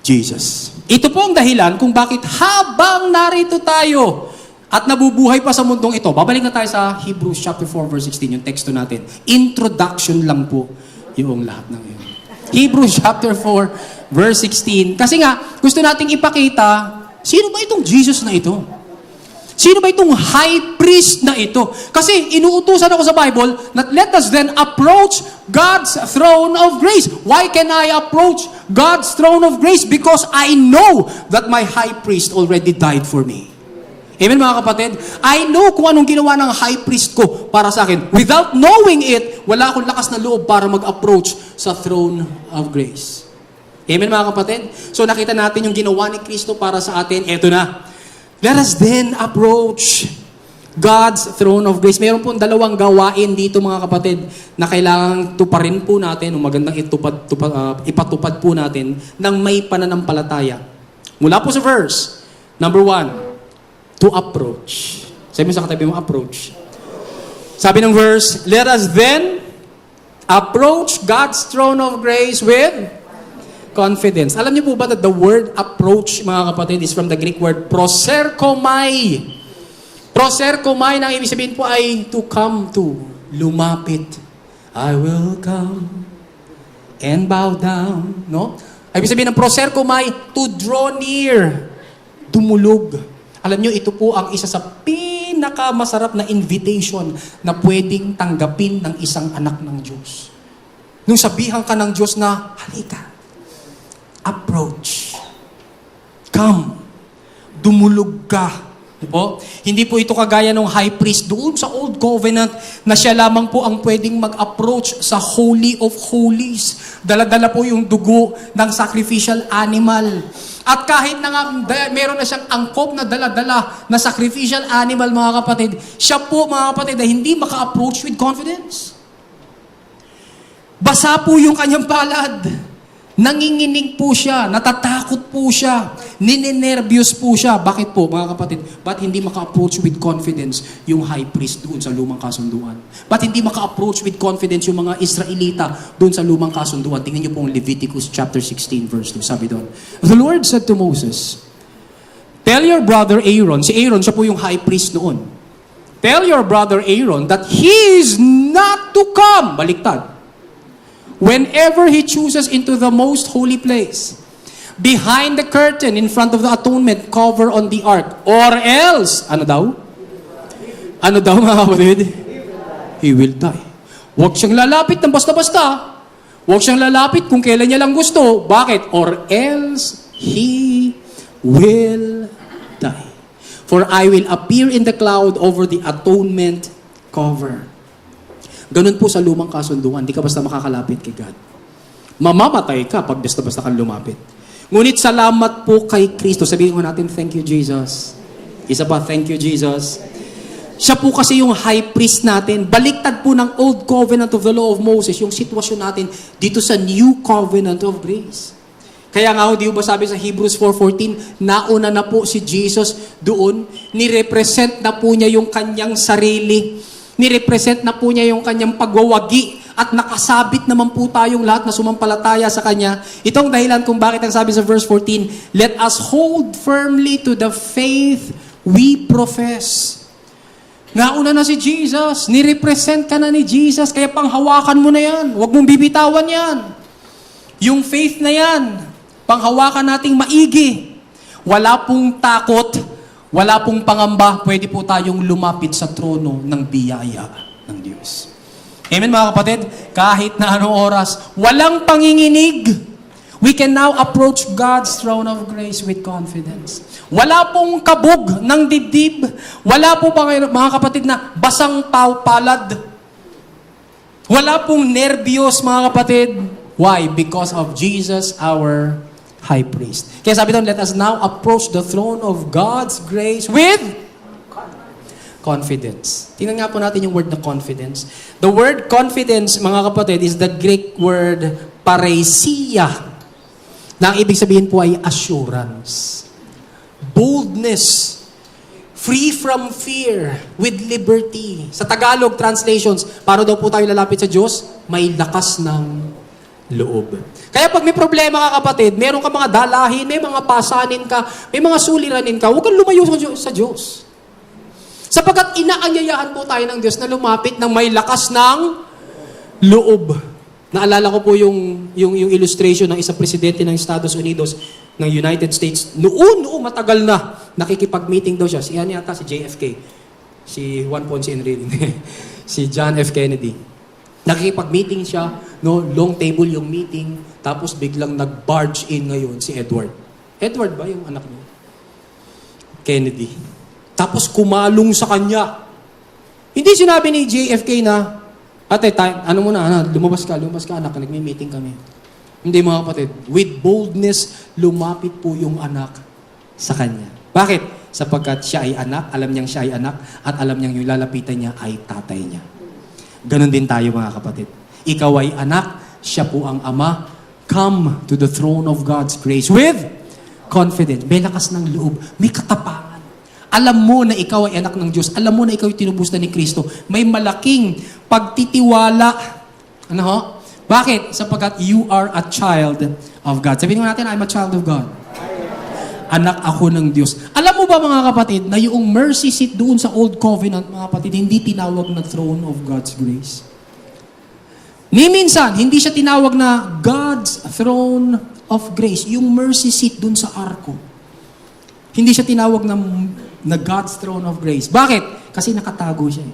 Jesus. Ito po ang dahilan kung bakit habang narito tayo at nabubuhay pa sa mundong ito, babalik na tayo sa Hebrews chapter 4 verse 16, yung teksto natin. Introduction lang po yung lahat ng yun. Hebrews chapter 4 verse 16. Kasi nga, gusto nating ipakita, sino ba itong Jesus na ito? Sino ba itong high priest na ito? Kasi inuutusan ako sa Bible na let us then approach God's throne of grace. Why can I approach God's throne of grace? Because I know that my high priest already died for me. Amen mga kapatid? I know kung anong ginawa ng high priest ko para sa akin. Without knowing it, wala akong lakas na loob para mag-approach sa throne of grace. Amen mga kapatid? So nakita natin yung ginawa ni Kristo para sa atin. Eto na. Let us then approach God's throne of grace. Meron pong dalawang gawain dito mga kapatid na kailangang tuparin po natin o magandang ipatupad po natin ng may pananampalataya. Mula po sa verse, number 1, to approach. Sabi mo sa katabi mo, approach. Sabi ng verse, let us then approach God's throne of grace with confidence. Alam niyo po ba that the word approach, mga kapatid, is from the Greek word proserkomai. Proserkomai, na ibig sabihin po ay to come to, lumapit. I will come and bow down. No? Ibig sabihin ng proserkomai, to draw near, dumulog. Alam niyo, ito po ang isa sa pinakamasarap na invitation na pwedeng tanggapin ng isang anak ng Diyos. Nung sabihan ka ng Diyos na, halika, approach. Come. Dumulog ka. Diba? Hindi po ito kagaya ng high priest doon sa Old Covenant na siya lamang po ang pwedeng mag-approach sa Holy of Holies. Dala-dala po yung dugo ng sacrificial animal. At kahit na nga meron na siyang angkop na dala-dala na sacrificial animal, mga kapatid, siya po, mga kapatid, ay hindi maka-approach with confidence. Basa po yung kanyang palad. Nanginginig po siya, natatakot po siya, ninenervyos po siya. Bakit po, mga kapatid? Ba't hindi maka-approach with confidence yung high priest doon sa lumang kasunduan? Ba't hindi maka-approach with confidence yung mga Israelita doon sa lumang kasunduan? Tingnan niyo po ang Leviticus chapter 16 verse 2. Sabi doon, the Lord said to Moses, tell your brother Aaron, si Aaron, siya po yung high priest noon. Tell your brother Aaron that he is not to come, baliktad, whenever he chooses into the most holy place, behind the curtain in front of the atonement cover on the ark, or else, ano daw? Ano daw mga kapatid? He will die. Huwag siyang lalapit ng basta-basta. Huwag siyang lalapit kung kailan niya lang gusto. Bakit? Or else he will die. For I will appear in the cloud over the atonement cover. Ganun po sa lumang kasunduan, di ka basta makakalapit kay God. Mamamatay ka pag basta-basta kang lumapit. Ngunit salamat po kay Kristo. Sabihin ko natin, thank you, Jesus. Isa pa, thank you, Jesus. Siya po kasi yung high priest natin. Baliktad po ng Old Covenant of the Law of Moses, yung sitwasyon natin dito sa New Covenant of Grace. Kaya nga, di ba sabi sa Hebrews 4:14, nauna na po si Jesus doon, nirepresent na po niya yung kanyang sarili. Nirepresent na po niya yung kanyang pagwawagi at nakasabit naman po tayong lahat na sumampalataya sa Kanya. Itong dahilan kung bakit ang sabi sa verse 14, let us hold firmly to the faith we profess. Nauna na si Jesus, nirepresent ka na ni Jesus, kaya panghawakan mo na yan. Huwag mong bibitawan yan. Yung faith na yan, panghawakan nating maigi. Wala pong takot, wala pong pangamba, pwede po tayong lumapit sa trono ng biyaya ng Diyos. Amen mga kapatid? Kahit na anong oras, walang panginginig. We can now approach God's throne of grace with confidence. Wala pong kabog ng dibdib. Wala po mga kapatid na basang palad. Wala pong nervyos mga kapatid. Why? Because of Jesus our high priest. Kaya sabi doon, let us now approach the throne of God's grace with confidence. Tingnan nga po natin yung word na confidence. The word confidence, mga kapatid, is the Greek word paresia. Na ang ibig sabihin po ay assurance. Boldness. Free from fear, with liberty. Sa Tagalog translations, para daw po tayo lalapit sa Diyos, may lakas ng loob. Kaya pag may problema ka kapatid, meron ka mga dalahin, may mga pasanin ka, may mga suliranin ka, huwag kang lumayo sa Diyos. Sapagkat inaanyayahan po tayo ng Diyos na lumapit ng may lakas ng loob. Naalala ko po yung illustration ng isang presidente ng Estados Unidos, ng United States. Noon, matagal na. Nakikipag-meeting daw siya. Si yata si JFK. Si Juan Ponce Enrile. Si John F. Kennedy. Nakikipag-meeting siya. No, long table yung meeting. Tapos biglang nag-barge in ngayon si Edward. Edward ba yung anak niya? Kennedy. Tapos kumalong sa kanya. Hindi sinabi ni JFK na, ate, lumabas ka anak, nagmi-meeting kami. Hindi mga kapatid, with boldness, lumapit po yung anak sa kanya. Bakit? Sapagkat siya ay anak, alam niyang siya ay anak, at alam niyang yung lalapitan niya ay tatay niya. Ganon din tayo mga kapatid. Ikaw ay anak, siya po ang ama. Come to the throne of God's grace with confidence. May lakas ng loob, may katapangan. Alam mo na ikaw ay anak ng Diyos. Alam mo na ikaw ay tinubos na ni Kristo. May malaking pagtitiwala. Ano ho? Bakit? Sapagkat you are a child of God. Sabihin natin, I'm a child of God. Anak ako ng Diyos. Alam mo ba mga kapatid, na yung mercy seat doon sa Old Covenant, mga kapatid, hindi tinawag na throne of God's grace. Ni minsan, hindi siya tinawag na God's throne of grace. Yung mercy seat doon sa arko. Hindi siya tinawag na God's throne of grace. Bakit? Kasi nakatago siya.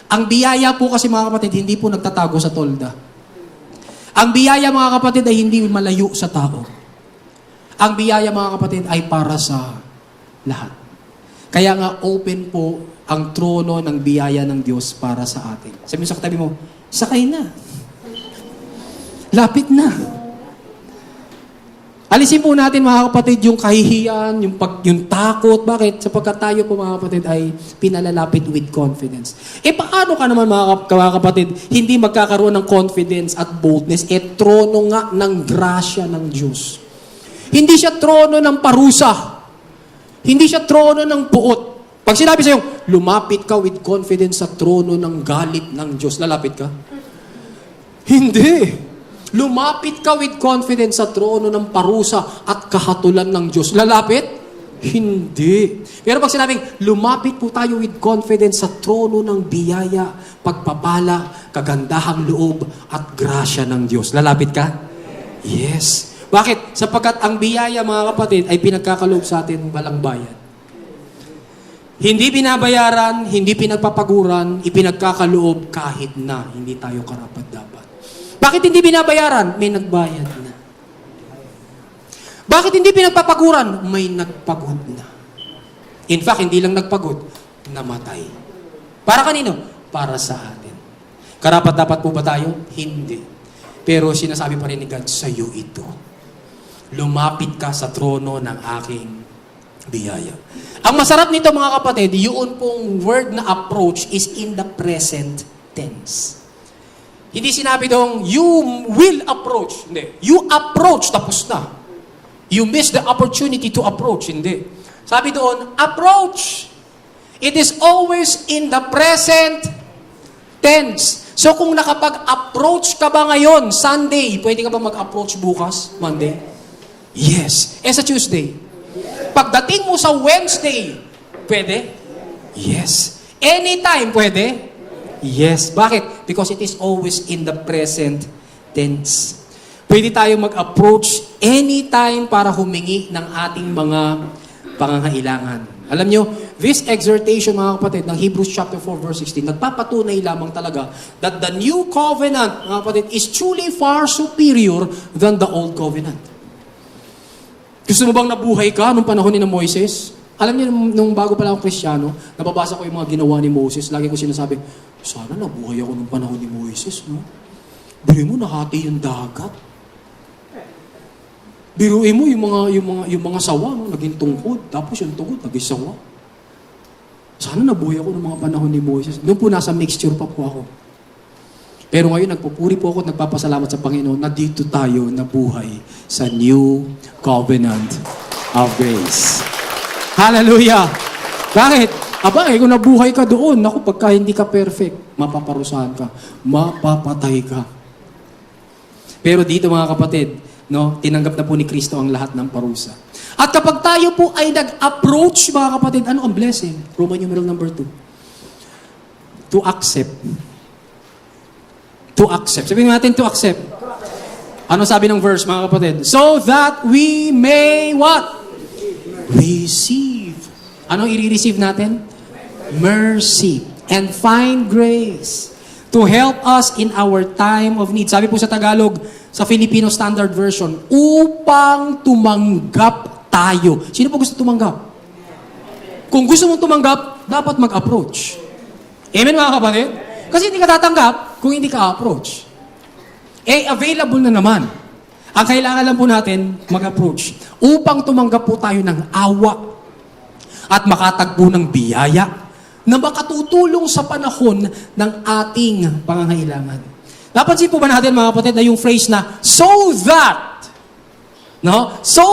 Ang biyaya po kasi mga kapatid, hindi po nagtatago sa tolda. Ang biyaya mga kapatid ay hindi malayo sa tao. Ang biyaya mga kapatid ay para sa lahat. Kaya nga open po ang trono ng biyaya ng Diyos para sa atin. Sabi mo sa katabi mo, sakay na. Lapit na. Alisin po natin mga kapatid yung kahihiyan, yung takot. Bakit? Sapagkat tayo po mga kapatid ay pinalalapit with confidence. Paano ka naman mga kapatid hindi magkakaroon ng confidence at boldness? Trono nga ng grasya ng Diyos. Hindi siya trono ng parusa. Hindi siya trono ng puot. Pag sinabi sa'yo, lumapit ka with confidence sa trono ng galit ng Diyos, lalapit ka? Hindi. Lumapit ka with confidence sa trono ng parusa at kahatulan ng Diyos. Lalapit? Hindi. Pero pag sinabing, lumapit po tayo with confidence sa trono ng biyaya, pagpapala, kagandahang loob, at grasya ng Diyos. Lalapit ka? Yes. Bakit? Sapagkat ang biyaya, mga kapatid, ay pinagkakaloob sa atin walang bayad. Hindi binabayaran, hindi pinagpapaguran, ipinagkakaloob kahit na hindi tayo karapat-dapat. Bakit hindi binabayaran? May nagbayad na. Bakit hindi pinagpapaguran? May nagpagod na. In fact, hindi lang nagpagod, namatay. Para kanino? Para sa atin. Karapat-dapat po ba tayo? Hindi. Pero sinasabi pa rin ni God, sa'yo ito. Lumapit ka sa trono ng aking biyaya. Ang masarap nito mga kapatid, yun pong word na approach is in the present tense. Hindi sinabi dong, you will approach. Hindi. You approach, tapos na. You miss the opportunity to approach. Hindi. Sabi doon, approach. It is always in the present tense. So kung nakapag-approach ka ba ngayon, Sunday, pwede ka ba mag-approach bukas, Monday? Yes. Sa Tuesday? Pagdating mo sa Wednesday, pwede? Yes. Anytime, pwede? Yes. Bakit? Because it is always in the present tense. Pwede tayo mag-approach anytime para humingi ng ating mga pangangailangan. Alam nyo, this exhortation, mga kapatid, ng Hebrews chapter 4, verse 16, nagpapatunay lamang talaga that the new covenant, mga kapatid, is truly far superior than the old covenant. Gusto mo bang nabuhay ka nung panahon ni Moises? Alam niyo, nung bago pa lang ako Kristiyano, nababasa ko yung mga ginawa ni Moses. Lagi ko sinasabi, sana nabuhay ako nung panahon ni Moises, no? Biruin mo, nahati yung dagat. Biruin mo, yung mga sawa, no? Naging tungkod. Tapos yung tungkod, naging sawa. Sana nabuhay ako nung mga panahon ni Moses. Doon po nasa mixture pa po ako. Pero ngayon, nagpupuri po ako at nagpapasalamat sa Panginoon na dito tayo nabuhay sa new covenant of grace. Hallelujah! Bakit? Aba, kung nabuhay ka doon, naku, pagka hindi ka perfect, mapaparusahan ka, mapapatay ka. Pero dito mga kapatid, no, tinanggap na po ni Kristo ang lahat ng parusa. At kapag tayo po ay nag-approach, mga kapatid, ano ang blessing? Roman numeral number 2. To accept. To accept. Sabihin natin to accept. Ano sabi ng verse, mga kapatid? So that we may what? Receive. Anong i-receive natin? Mercy. And find grace to help us in our time of need. Sabi po sa Tagalog, sa Filipino Standard Version, upang tumanggap tayo. Sino po gusto tumanggap? Kung gusto mong tumanggap, dapat mag-approach. Amen mga kapatid? Kasi hindi ka tatanggap kung hindi ka approach. Eh, available na naman. Ang kailangan lang po natin, mag-approach. Upang tumanggap po tayo ng awa at makatagpo ng biyaya na makatutulong sa panahon ng ating pangangailangan. Napansin po ba natin mga kapatid na yung phrase na, so that, no? So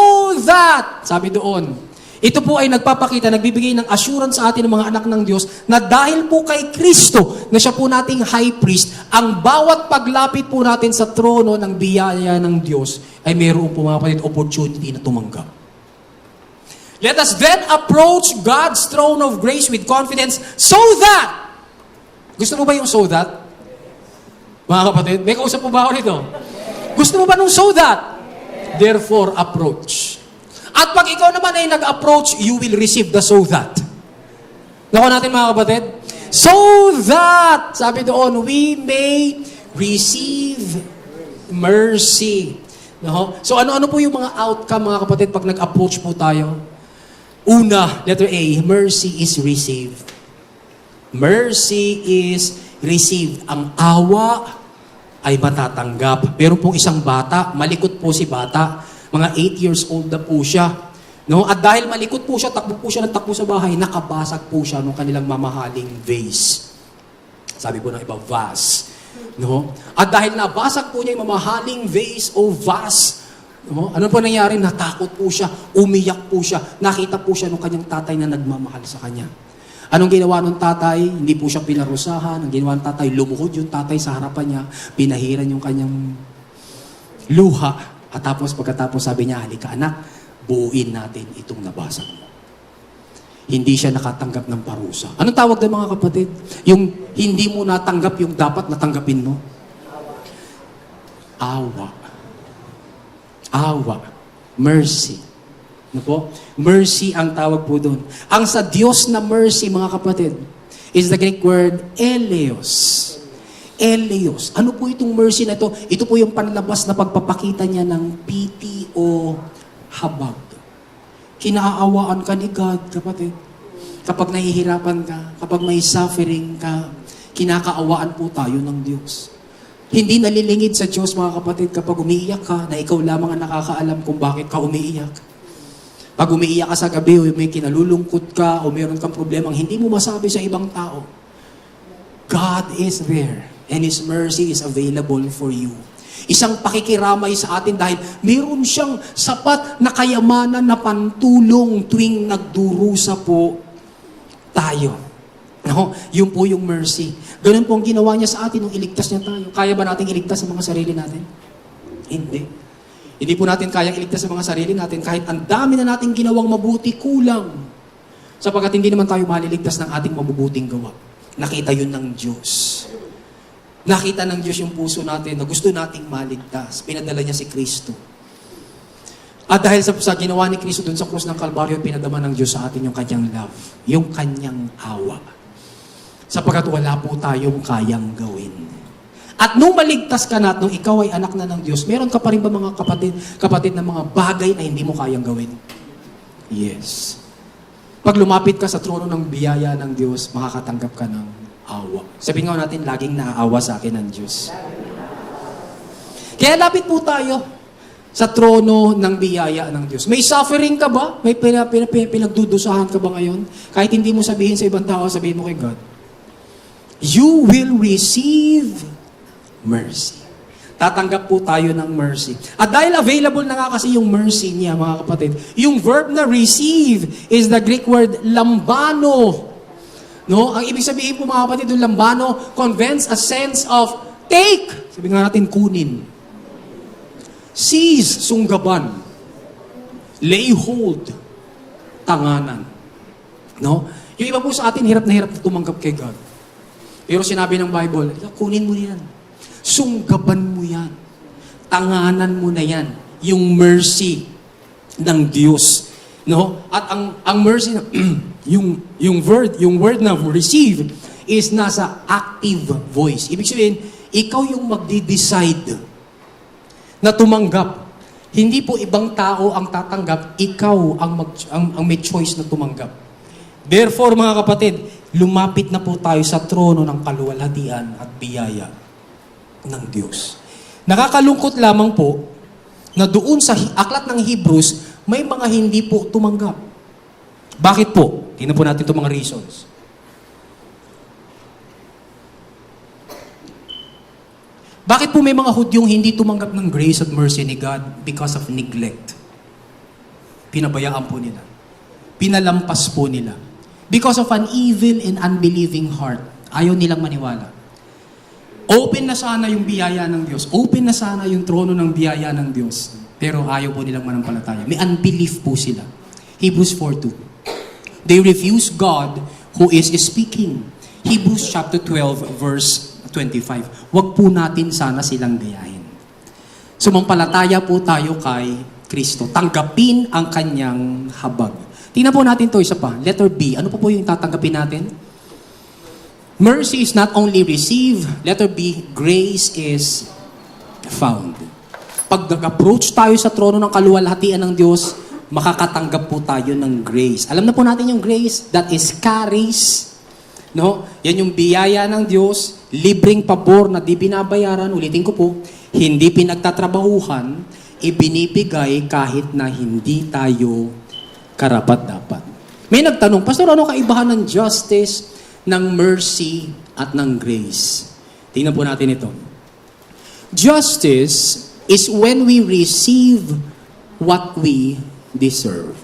that, sabi doon, ito po ay nagpapakita, nagbibigay ng assurance sa atin ng mga anak ng Diyos na dahil po kay Kristo, na siya po nating high priest, ang bawat paglapit po natin sa trono ng biyaya ng Diyos ay mayroon po mga kapatid opportunity na tumanggap. Let us then approach God's throne of grace with confidence so that, gusto mo ba yung so that? Mga kapatid, may kausap po ba ako nito? Gusto mo ba nung so that? Therefore, approach. At pag ikaw naman ay nag-approach, you will receive the so that. Nakuha natin mga kapatid? So that, sabi doon, we may receive mercy. No? So ano-ano po yung mga outcome mga kapatid pag nag-approach po tayo? Una, letter A, mercy is received. Mercy is received. Ang awa ay matatanggap. Pero pong isang bata, malikot po si bata, mga 8 years old na po siya. No? At dahil malikot po siya, takbo po siya ng takbo sa bahay, nakabasag po siya ng kanilang mamahaling vase. Sabi po ng iba, vase. No? At dahil nabasag po niya yung mamahaling vase o vase, no? Ano po nangyari? Natakot po siya, umiyak po siya, nakita po siya ng kanyang tatay na nagmamahal sa kanya. Anong ginawa ng tatay? Hindi po siya pinarusahan. Ang ginawa ng tatay, lumuhod yung tatay sa harapan niya, pinahiran yung kanyang luha. At tapos pagkatapos sabi niya, halika anak, buuin natin itong nabasag mo. Hindi siya nakatanggap ng parusa. Anong tawag doon mga kapatid? Yung hindi mo natanggap yung dapat natanggapin mo? Awa. Awa. Mercy. Ano po? Mercy ang tawag po doon. Ang sa Diyos na mercy, mga kapatid, is the Greek word eleos. Eleos. Ano po itong mercy na ito? Ito po yung panlabas na pagpapakita niya ng pity o habag. Kinaawaan ka ni God, kapatid. Kapag nahihirapan ka, kapag may suffering ka, kinakaawaan po tayo ng Diyos. Hindi nalilingid sa Diyos, mga kapatid, kapag umiiyak ka, na ikaw lamang ang nakakaalam kung bakit ka umiiyak. Pag umiiyak ka sa gabi, o may kinalulungkot ka, o mayroon kang problemang hindi mo masabi sa ibang tao, God is there. And His mercy is available for you. Isang pakikiramay sa atin dahil mayroon siyang sapat na kayamanan na pantulong tuwing nagdurusa po tayo. No? Yun po yung mercy. Ganun po ang ginawa niya sa atin nung iligtas niya tayo. Kaya ba natin iligtas sa mga sarili natin? Hindi. Hindi po natin kayang iligtas sa mga sarili natin kahit ang dami na natin ginawang mabuti, kulang. Sapagkat hindi naman tayo maliligtas ng ating mabubuting gawa. Nakita yun ng Diyos. Nakita ng Diyos yung puso natin na gusto nating maligtas. Pinadala niya si Kristo. At dahil sa ginawa ni Kristo dun sa krus ng Kalbaryo, pinadama ng Diyos sa atin yung kanyang love, yung kanyang awa. Sapagkat wala po tayong kayang gawin. At nung maligtas ka na at nung ikaw ay anak na ng Diyos, meron ka pa rin ba mga kapatid na mga bagay na hindi mo kayang gawin? Yes. Pag lumapit ka sa trono ng biyaya ng Diyos, makakatanggap ka ng awa. Sabihin nga natin, laging naaawa sa akin ng Diyos. Kaya lapit po tayo sa trono ng biyaya ng Diyos. May suffering ka ba? May pinagdudusahan ka ba ngayon? Kahit hindi mo sabihin sa ibang tao, sabihin mo kay God. You will receive mercy. tatanggap po tayo ng mercy. At dahil available na nga kasi yung mercy niya, mga kapatid, yung verb na receive is the Greek word lambano. No? Ang ibig sabihin po, mga kapatid, yung lambano conveys a sense of take. Sabi nga natin, kunin. Seize, sunggaban. Lay hold, tanganan. No? Yung iba po sa atin, hirap na tumanggap kay God. Pero sinabi ng Bible, kunin mo yan. Sunggaban mo yan. Tanganan mo na yan. Yung mercy ng Diyos. No? At ang mercy, yung word na receive is nasa active voice. Ibig sabihin, ikaw yung magde-decide na tumanggap. Hindi po ibang tao ang tatanggap, ikaw ang may choice na tumanggap. Therefore, mga kapatid, lumapit na po tayo sa trono ng kaluwalhatian at biyaya ng Diyos. Nakakalungkot lamang po na doon sa aklat ng Hebrews, may mga hindi po tumanggap. Bakit po? Tingnan po natin itong mga reasons. Bakit po may mga Hudyong hindi tumanggap ng grace at mercy ni God? Because of neglect. Pinabayaan po nila. Pinalampas po nila. Because of an evil and unbelieving heart. Ayaw nilang maniwala. Open na sana yung biyaya ng Diyos. Open na sana yung trono ng biyaya ng Diyos. Pero ayaw po nilang manampalataya. May unbelief po sila. Hebrews 4:2. They refuse God who is speaking. Hebrews chapter 12 verse 25. Huwag po natin sana silang gayahin. Sumampalataya po tayo kay Kristo. Tanggapin ang kanyang habag. Tingnan po natin to isa pa. Letter B. Ano po yung tatanggapin natin? Mercy is not only received, letter B, grace is found. Pag nag-approach tayo sa trono ng kaluwalhatian ng Diyos, makakatanggap po tayo ng grace. Alam na po natin yung grace, that is charis. No? Yan yung biyaya ng Diyos, libreng pabor na di binabayaran, ulitin ko po, hindi pinagtatrabahuhan, ibinibigay kahit na hindi tayo karapat-dapat. May nagtanong, Pastor, ano kaibahan ng justice, ng mercy at ng grace? Tingnan po natin ito. Justice is when we receive what we deserve.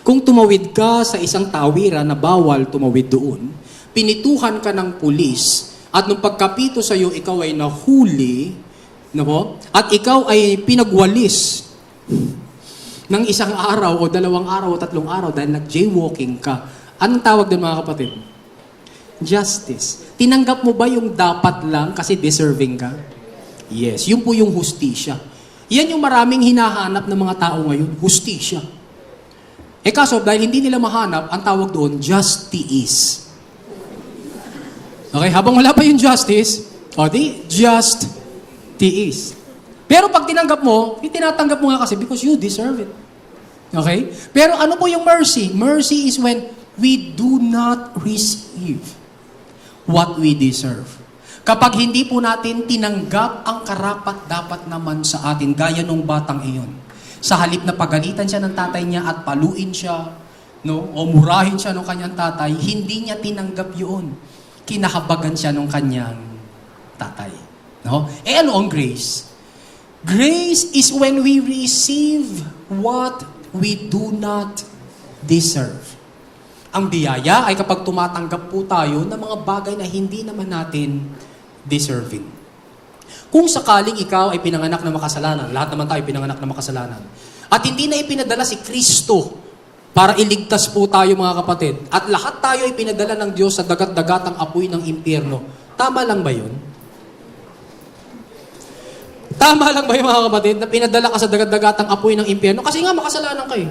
Kung tumawid ka sa isang tawiran na bawal tumawid doon, pinituhan ka ng pulis, at nung pagkapito sa iyo, ikaw ay nahuli, no? At ikaw ay pinagwalis ng isang araw o 2 araw o 3 araw dahil nag-jaywalking ka. Anong tawag doon, mga kapatid? Justice. Tinanggap mo ba yung dapat lang kasi deserving ka? Yes. Yun po yung hustisya. Yan yung maraming hinahanap ng mga tao ngayon. Hustisya. Kaso, dahil hindi nila mahanap, ang tawag doon, justice. Okay? Habang wala pa yung justice, just tiis. Pero pag tinanggap mo, tinatanggap mo nga kasi because you deserve it. Okay? Pero ano po yung mercy? Mercy is when we do not receive what we deserve. Kapag hindi po natin tinanggap ang karapat-dapat naman sa atin, gaya nung batang iyon. Sa halip na pagalitan siya ng tatay niya at paluin siya, no, o murahin siya ng kanyang tatay, hindi niya tinanggap yun. Kinahabagan siya ng kanyang tatay. No? Ano ang grace? Grace is when we receive what we do not deserve. Ang biyaya ay kapag tumatanggap po tayo ng mga bagay na hindi naman natin deserving. Kung sakaling ikaw ay pinanganak na makasalanan, lahat naman tayo pinanganak na makasalanan, at hindi na ipinadala si Kristo para iligtas po tayo, mga kapatid, at lahat tayo ay pinadala ng Diyos sa dagat-dagatang apoy ng impyerno, tama lang ba yun? Tama lang ba yun, mga kapatid, na pinadala ka sa dagat-dagatang apoy ng impyerno? Kasi nga makasalanan kayo.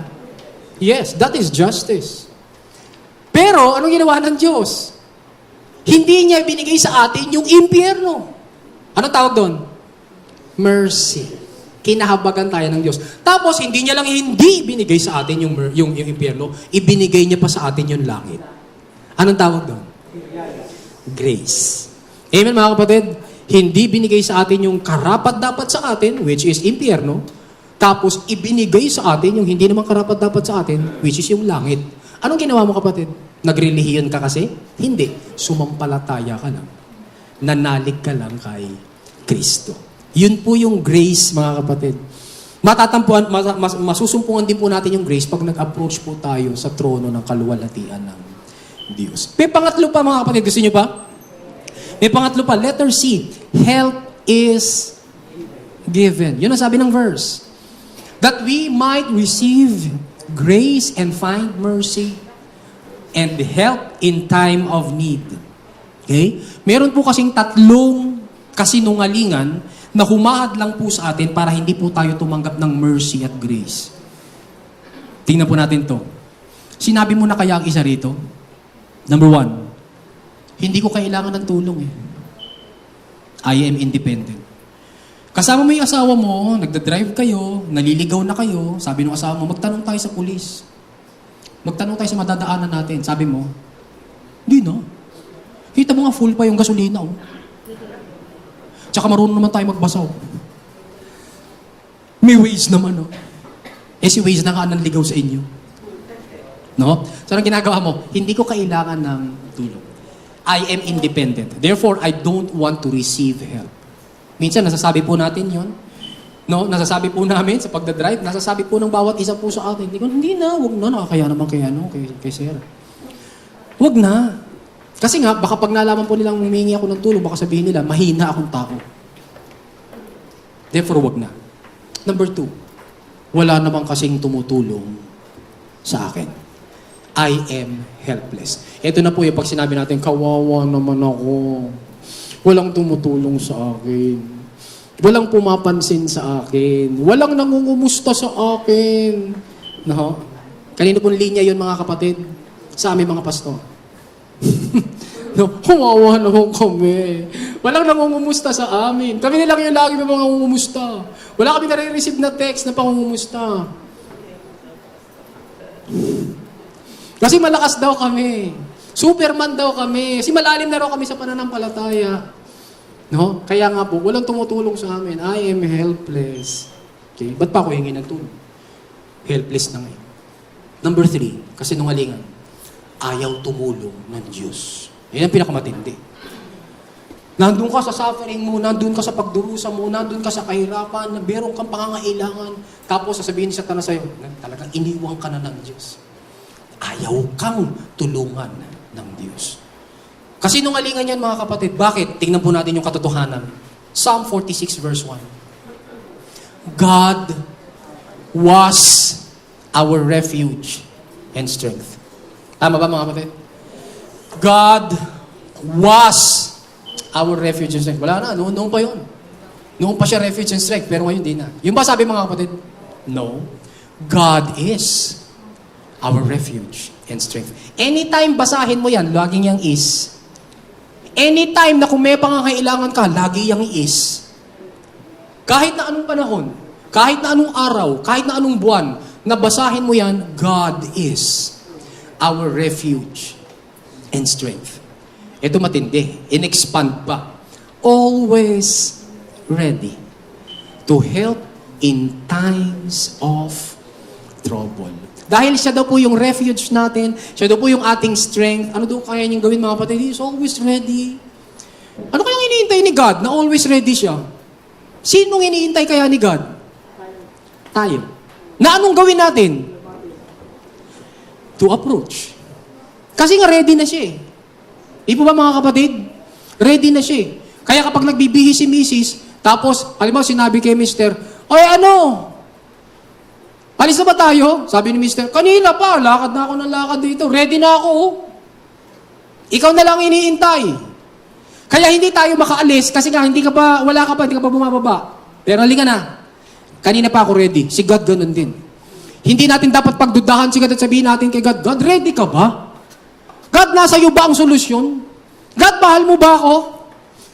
Yes, that is justice. Pero, anong ginawa ng Diyos? Hindi niya binigay sa atin yung impyerno. Anong tawag doon? Mercy. Kinahabagan tayo ng Diyos. Tapos, hindi niya lang hindi binigay sa atin yung impyerno, ibinigay niya pa sa atin yung langit. Anong tawag doon? Grace. Amen, mga kapatid? Hindi binigay sa atin yung karapat-dapat sa atin, which is impyerno, tapos ibinigay sa atin yung hindi naman karapat-dapat sa atin, which is yung langit. Anong ginawa mo, kapatid? Nagrelihiyon ka kasi? Hindi. Sumampalataya ka lang. Nanalig ka lang kay Kristo. Yun po yung grace, mga kapatid. Matatampuan, masusumpungan din po natin yung grace pag nag-approach po tayo sa trono ng kaluwalhatian ng Diyos. May pangatlo pa, mga kapatid. Gusto niyo pa? May pangatlo pa. Letter C. Help is given. Yun ang sabi ng verse. That we might receive grace and find mercy and help in time of need. Okay? Meron po kasing tatlong kasinungalingan na humahad lang po sa atin para hindi po tayo tumanggap ng mercy at grace. Tingnan po natin to. Sinabi mo na kaya ang isa rito? Number 1, hindi ko kailangan ng tulong eh. I am independent. Kasama mo yung asawa mo, nagda-drive kayo, naliligaw na kayo, sabi ng asawa mo, magtanong tayo sa pulis. Magtanong tayo sa madadaanan natin. Sabi mo, hindi na. Kita mo nga full pa yung gasolina. Oh. Tsaka marunong naman tayo magbasaw. May ways naman. Oh. Eh si Waze na nga nanligaw sa inyo. No? So anong ginagawa mo? Hindi ko kailangan ng tulong. I am independent. Therefore, I don't want to receive help. Minsan, nasasabi po natin yon. No? Nasasabi po namin sa pagdadrive, nasasabi po ng bawat isa po sa atin. Hindi na, wag na, nakakaya naman kay Sir. Wag na. Kasi nga, baka pag nalaman po nilang humingi ako ng tulong, baka sabihin nila, mahina akong tao. Therefore, wag na. Number 2, wala namang kasing tumutulong sa akin. I am helpless. Ito na po yung pag sinabi natin, kawawa naman ako. Walang tumutulong sa akin. Walang pumapansin sa akin. Walang nangungumusta sa akin. No? Kanino pong linya yun, mga kapatid? Sa aming mga pastor. No, kawawa naman kami. Walang nangungumusta sa amin. Kami nilang yung lagi may mga nangungumusta. Wala kami nare-receive na text na pangungumusta. Kasi malakas daw kami. Superman daw kami. Kasi malalim na raw kami sa pananampalataya. No? Kaya nga po, walang tumutulong sa amin. I am helpless. Okay? Ba't pa ako hingi ng tulong? Helpless na ngayon. Number 3, kasi nungalingan. Ayaw tumulong ng Diyos. Yan ang pinakamatindi. Nandun ka sa suffering mo, nandun ka sa pagdurusa mo, nandun ka sa kahirapan, meron kang pangangailangan, tapos sasabihin sa tanan sa'yo, talagang iniwang ka na ng Diyos. Ayaw kang tulungan ng Diyos. Kasi nungalingan yan, mga kapatid. Bakit? Tingnan po natin yung katotohanan. Psalm 46 verse 1. God was our refuge and strength. Tama ba, mga kapatid? God was our refuge and strength. Wala na, noon pa yun. Noon pa siya refuge and strength, pero ngayon di na. Yung ba sabi, mga kapatid? No. God is our refuge and strength. Anytime basahin mo yan, laging yang is. Anytime na kung may pangangailangan ka, lagi yang is. Kahit na anong panahon, kahit na anong araw, kahit na anong buwan, nabasahin mo yan, God is our refuge and strength. Ito matindi. In-expand pa. Always ready to help in times of trouble. Dahil siya daw po yung refuge natin, siya daw po yung ating strength, ano daw kaya niyang gawin, mga kapatid? He's always ready. Ano kayang iniintay ni God na always ready siya? Sinong iniintay kaya ni God? Tayo. Na anong gawin natin? To approach. Kasi nga ready na siya eh. Di po ba, mga kapatid? Ready na siya eh. Kaya kapag nagbibihi si Mrs., tapos, halimbawa sinabi kay Mr., "Oy, ano? Alis na ba tayo?" Sabi ni Mr., "Kanina pa, lakad na ako ng lakad dito. Ready na ako." Oh. Ikaw na lang iniintay. Kaya hindi tayo makaalis kasi nga hindi ka pa bumababa. Pero halika na. Kanina pa ako ready. Si God ganun din. Hindi natin dapat pagdudahan si God at sabihin natin kay God, "God, ready ka ba? God, nasa iyo ba ang solusyon? God, mahal mo ba ako?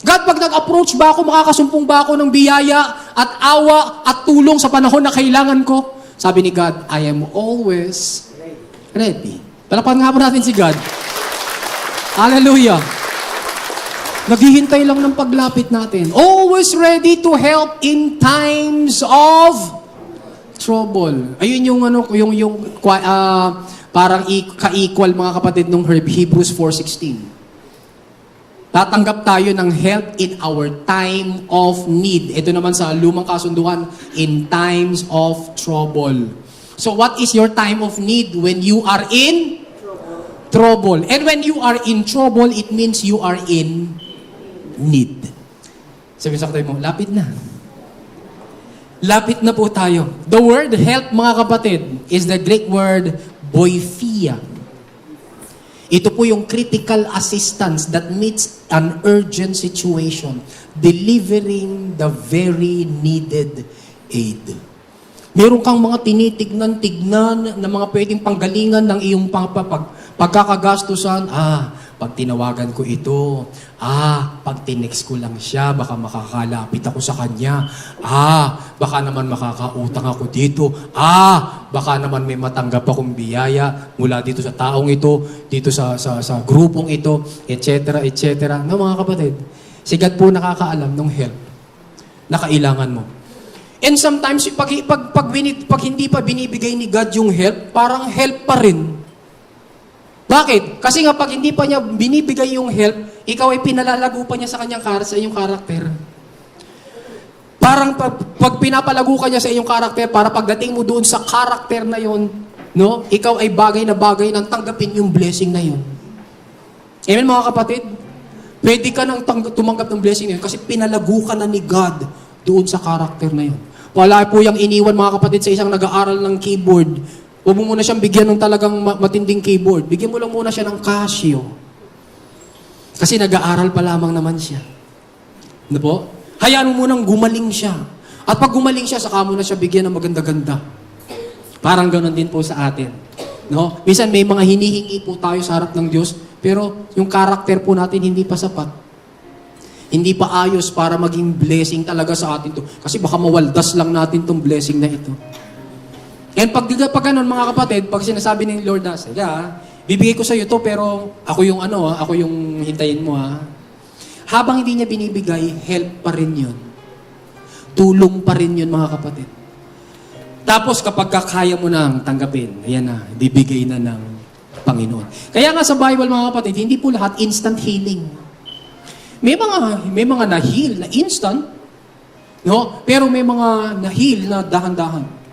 God, pag nag-approach ba ako, makakasumpong ba ako ng biyaya at awa at tulong sa panahon na kailangan ko?" Sabi ni God, I am always ready. Palakpakan nga po natin si God. Hallelujah. Naghihintay lang ng paglapit natin. Always ready to help in times of trouble. Ayun yung parang ka-equal, mga kapatid, nung Hebrews 4:16. Tatanggap tayo ng help in our time of need. Ito naman sa lumang kasunduan, in times of trouble. So what is your time of need? When you are in trouble. And when you are in trouble, it means you are in need. Sabi sa katabi mo, lapit na. Lapit na po tayo. The word help, mga kapatid, is the Greek word boiphia. Ito po yung critical assistance that meets an urgent situation, delivering the very needed aid. Meron kang mga tinitignan-tignan na mga pwedeng panggalingan ng iyong pagkakagastusan. Pag tinawagan ko ito, pag tinext ko lang siya, baka makakalapit ako sa kanya. Baka naman makakautang ako dito. Baka naman may matanggap akong biyaya mula dito sa taong ito, dito sa grupong ito, etc., etc. No, mga kapatid, si God po nakakaalam ng help na kailangan mo. And sometimes, pag hindi pa binibigay ni God yung help, parang help pa rin. Bakit? Kasi nga pag hindi pa niya binibigay yung help, ikaw ay pinalalago pa niya sa iyong karakter. Parang pag pinapalago ka niya sa iyong karakter, para pagdating mo doon sa karakter na yon, no? Ikaw ay bagay nang tanggapin yung blessing na yon. Amen, mga kapatid? Pwede ka nang tumanggap ng blessing na yun kasi pinalago ka na ni God doon sa karakter na yon. Wala po yung iniwan, mga kapatid, sa isang nag-aaral ng keyboard. Huwag mo muna siyang bigyan ng talagang matinding keyboard. Bigyan mo lang muna siya ng Casio. Kasi nag-aaral pa lamang naman siya. Ano po? Hayaan mo munang gumaling siya. At pag gumaling siya, saka mo na siya bigyan ng maganda-ganda. Parang ganoon din po sa atin. No? Minsan may mga hinihingi po tayo sa harap ng Diyos, pero yung karakter po natin hindi pa sapat. Hindi pa ayos para maging blessing talaga sa atin to. Kasi baka mawaldas lang natin tong blessing na ito. And pag ganun, mga kapatid, pag sinasabi ng Lord na, bibigay ko sa iyo to, pero ako yung hintayin mo Habang hindi niya binibigay, help pa rin yun. Tulong pa rin yun, mga kapatid. Tapos kapag kaya mo nang tanggapin, ayan na, bibigay na ng Panginoon. Kaya nga sa Bible, mga kapatid, hindi po lahat instant healing. May mga na-heal na instant, no? Pero may mga na-heal na dahan-dahan.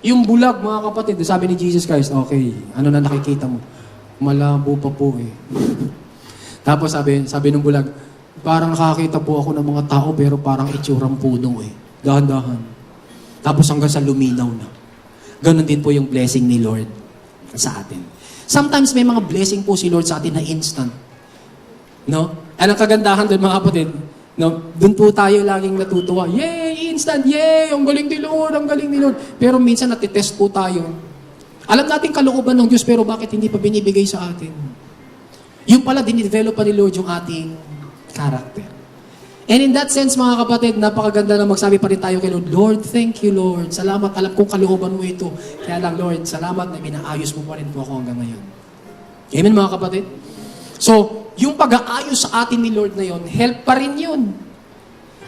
Yung bulag, mga kapatid, sabi ni Jesus Christ, okay, ano na nakikita mo? Malabo pa po eh. Tapos sabi ng bulag, parang nakakita po ako ng mga tao pero parang itsurang puno eh. Dahan-dahan. Tapos hanggang sa luminaw na. Ganon din po yung blessing ni Lord sa atin. Sometimes may mga blessing po si Lord sa atin na instant. No? Anong kagandahan doon, mga kapatid? No, doon po tayo laging natutuwa. Yay! Instant! Yay! Ang galing ni Lord! Ang galing ni Lord! Pero minsan natitest po tayo. Alam natin kalooban ng Diyos, pero bakit hindi pa binibigay sa atin? Yung pala, dinidevelop pa ni Lord yung ating character. And in that sense, mga kapatid, napakaganda na magsabi pa rin tayo kay Lord, Lord, thank you, Lord. Salamat, alam kong kalooban mo ito. Kaya lang, Lord, salamat na minaayos mo pa rin po ako hanggang ngayon. Amen, mga kapatid? So, yung pag-aayos sa atin ni Lord na yon, help pa rin yun.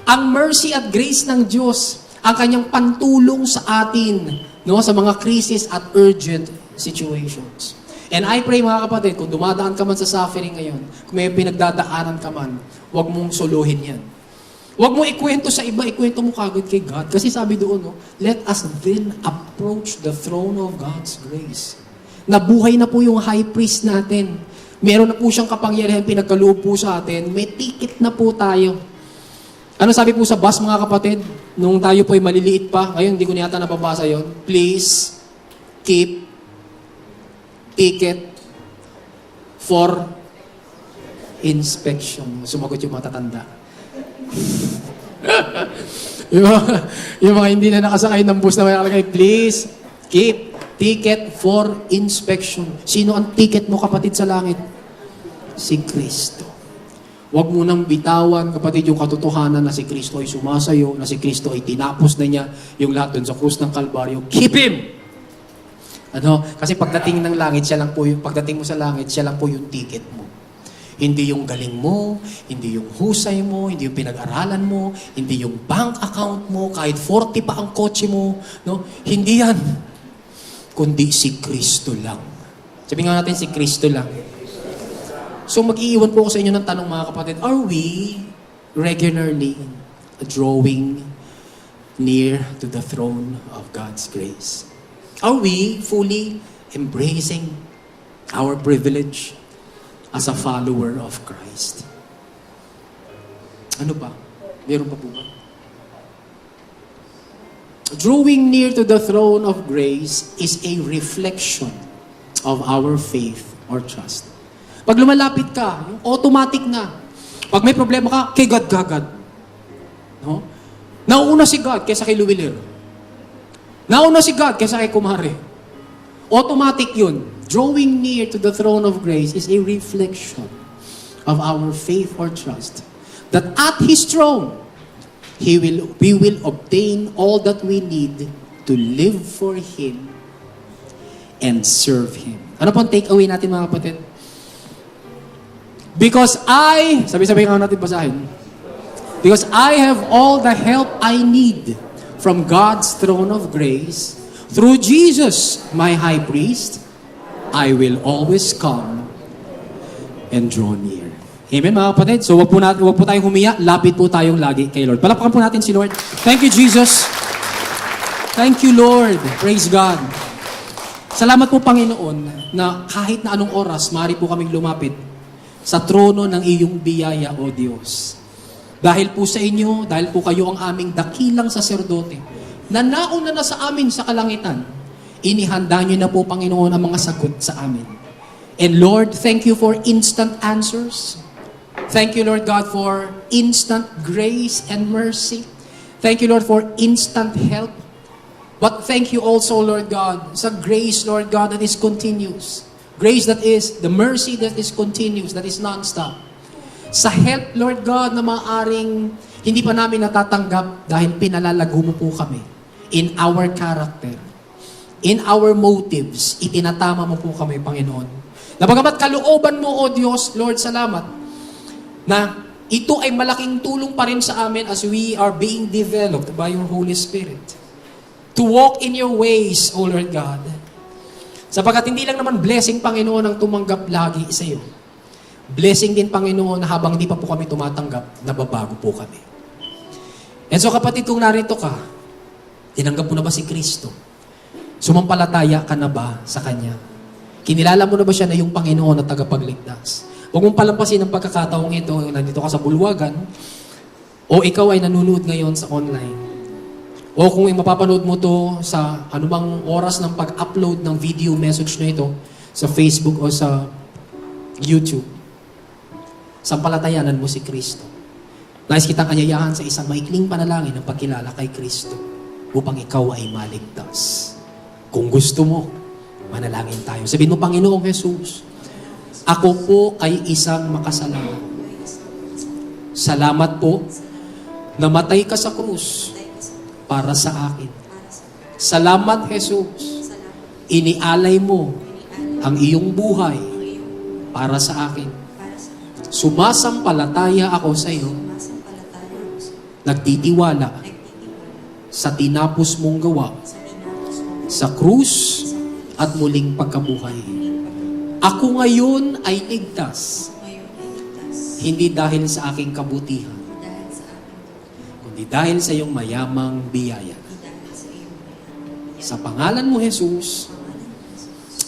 Ang mercy at grace ng Diyos, ang kanyang pantulong sa atin, no, sa mga crisis at urgent situations. And I pray, mga kapatid, kung dumadaan ka man sa suffering ngayon, kung may pinagdadaanan ka man, huwag mong suluhin yan. Huwag mo ikwento sa iba, ikwento mo kagad kay God. Kasi sabi doon, no, let us then approach the throne of God's grace. Nabuhay na po yung high priest natin. Meron na po siyang kapangyarihan, pinagkaloob po sa atin. May ticket na po tayo. Ano sabi po sa bus, mga kapatid? Nung tayo po ay maliliit pa, ngayon hindi ko niyata napabasa yon. Please keep ticket for inspection. Sumagot yung matatanda. yung mga hindi na nakasakay ng bus na may nakalagay, please keep ticket for inspection. Sino ang ticket mo, kapatid, sa langit? Si Kristo. Huwag mo nang bitawan, kapatid, yung katotohanan na si Kristo ay sumasayo, na si Kristo ay tinapos na niya yung lahat dun sa krus ng Kalbaryo. Keep Him! Ano? Kasi pagdating ng langit, pagdating mo sa langit, siya lang po yung ticket mo. Hindi yung galing mo, hindi yung husay mo, hindi yung pinag-aralan mo, hindi yung bank account mo, kahit 40 pa ang kotse mo. No? Hindi yan. Kundi si Kristo lang. Sabi nga natin, si Kristo lang. So mag-iiwan po ako sa inyo ng tanong mga kapatid, are we regularly drawing near to the throne of God's grace? Are we fully embracing our privilege as a follower of Christ? Ano pa? Meron pa po ba? Drawing near to the throne of grace is a reflection of our faith or trust. Pag lumalapit ka, yung automatic na. Pag may problema ka, kay God kagad. No? Nauuna si God kaysa kay Luwiler. Nauna si God kaysa kay Kumare. Automatic yun. Drawing near to the throne of grace is a reflection of our faith or trust. That at His throne, we will obtain all that we need to live for Him and serve Him. Ano pong take away natin mga kapatid? Because sabi-sabi nga natin basahin. Because I have all the help I need from God's throne of grace, through Jesus, my high priest, I will always come and draw near. Amen mga kapatid? So wag po tayong humiya, lapit po tayong lagi kay Lord. Palakpakan po natin si Lord. Thank you, Jesus. Thank you, Lord. Praise God. Salamat po, Panginoon, na kahit na anong oras, maaari po kaming lumapit sa trono ng iyong biyaya, O Diyos. Dahil po sa inyo, dahil po kayo ang aming dakilang saserdote, na nauna na sa amin sa kalangitan, inihanda niyo na po, Panginoon, ang mga sagot sa amin. And Lord, thank you for instant answers. Thank you, Lord God, for instant grace and mercy. Thank you, Lord, for instant help. But thank you also, Lord God, sa grace, Lord God, that is continuous. Grace that is, the mercy that is continuous, that is non-stop. Sa help, Lord God, na maaaring hindi pa namin natatanggap dahil pinalalago mo po kami in our character, in our motives, itinatama mo po kami, Panginoon. Na bagamat kalooban mo, O Diyos, Lord, salamat, na ito ay malaking tulong pa rin sa amin as we are being developed by your Holy Spirit. To walk in your ways, O Lord God. Sapagkat hindi lang naman blessing, Panginoon, ang tumanggap lagi sa iyo. Blessing din, Panginoon, na habang di pa po kami tumatanggap, nababago po kami. And so kapatid, kung narito ka, tinanggap mo na ba si Kristo? Sumampalataya ka na ba sa Kanya? Kinilala mo na ba siya na yung Panginoon at tagapagligtas? Huwag mong palampasin ang pagkakataong ito, nandito ka sa bulwagan, o ikaw ay nanonood ngayon sa online. O kung mapapanood mo to sa anumang oras ng pag-upload ng video message na ito sa Facebook o sa YouTube, sampalatayanan mo si Kristo. Nais kitang anyayahan sa isang maikling panalangin ng pagkilala kay Kristo upang ikaw ay maligtas. Kung gusto mo, manalangin tayo. Sabihin mo, Panginoong Jesus, ako po ay isang makasalanan. Salamat po, namatay ka sa krus para sa akin. Salamat, Jesus. Inialay mo ang iyong buhay para sa akin. Sumasampalataya ako sa iyo. Nagtitiwala sa tinapos mong gawa sa krus at muling pagkabuhay. Ako ngayon ay ligtas. Hindi dahil sa aking kabutihan, kundi dahil sa iyong mayamang biyaya. Sa pangalan mo, Jesus.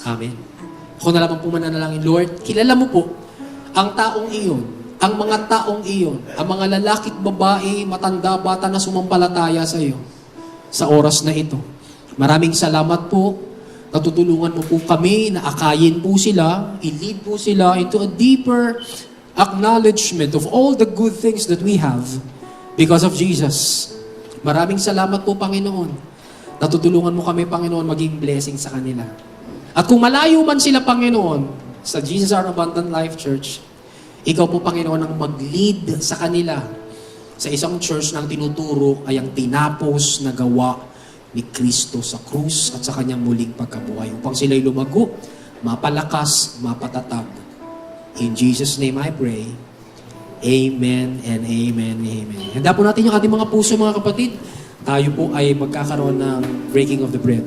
Amen. Ako na lamang po mananalangin, Lord, kilala mo po ang taong iyon, ang mga taong iyon, ang mga lalaki at babae, matanda, bata na sumampalataya sa iyo sa oras na ito. Maraming salamat po. Natutulungan mo po kami na akayin po sila, i-lead po sila into a deeper acknowledgement of all the good things that we have because of Jesus. Maraming salamat po, Panginoon. Natutulungan mo kami, Panginoon, maging blessing sa kanila. At kung malayo man sila, Panginoon, sa Jesus Our Abundant Life Church, ikaw po, Panginoon, ang mag-lead sa kanila sa isang church na ang tinuturo ay ang tinapos na gawa ni Kristo sa krus at sa kanyang muling pagkabuhay upang sila'y lumago, mapalakas, mapatatag. In Jesus' name I pray. Amen and amen, amen. Handa po natin yung ating mga puso, mga kapatid. Tayo po ay magkakaroon ng breaking of the bread.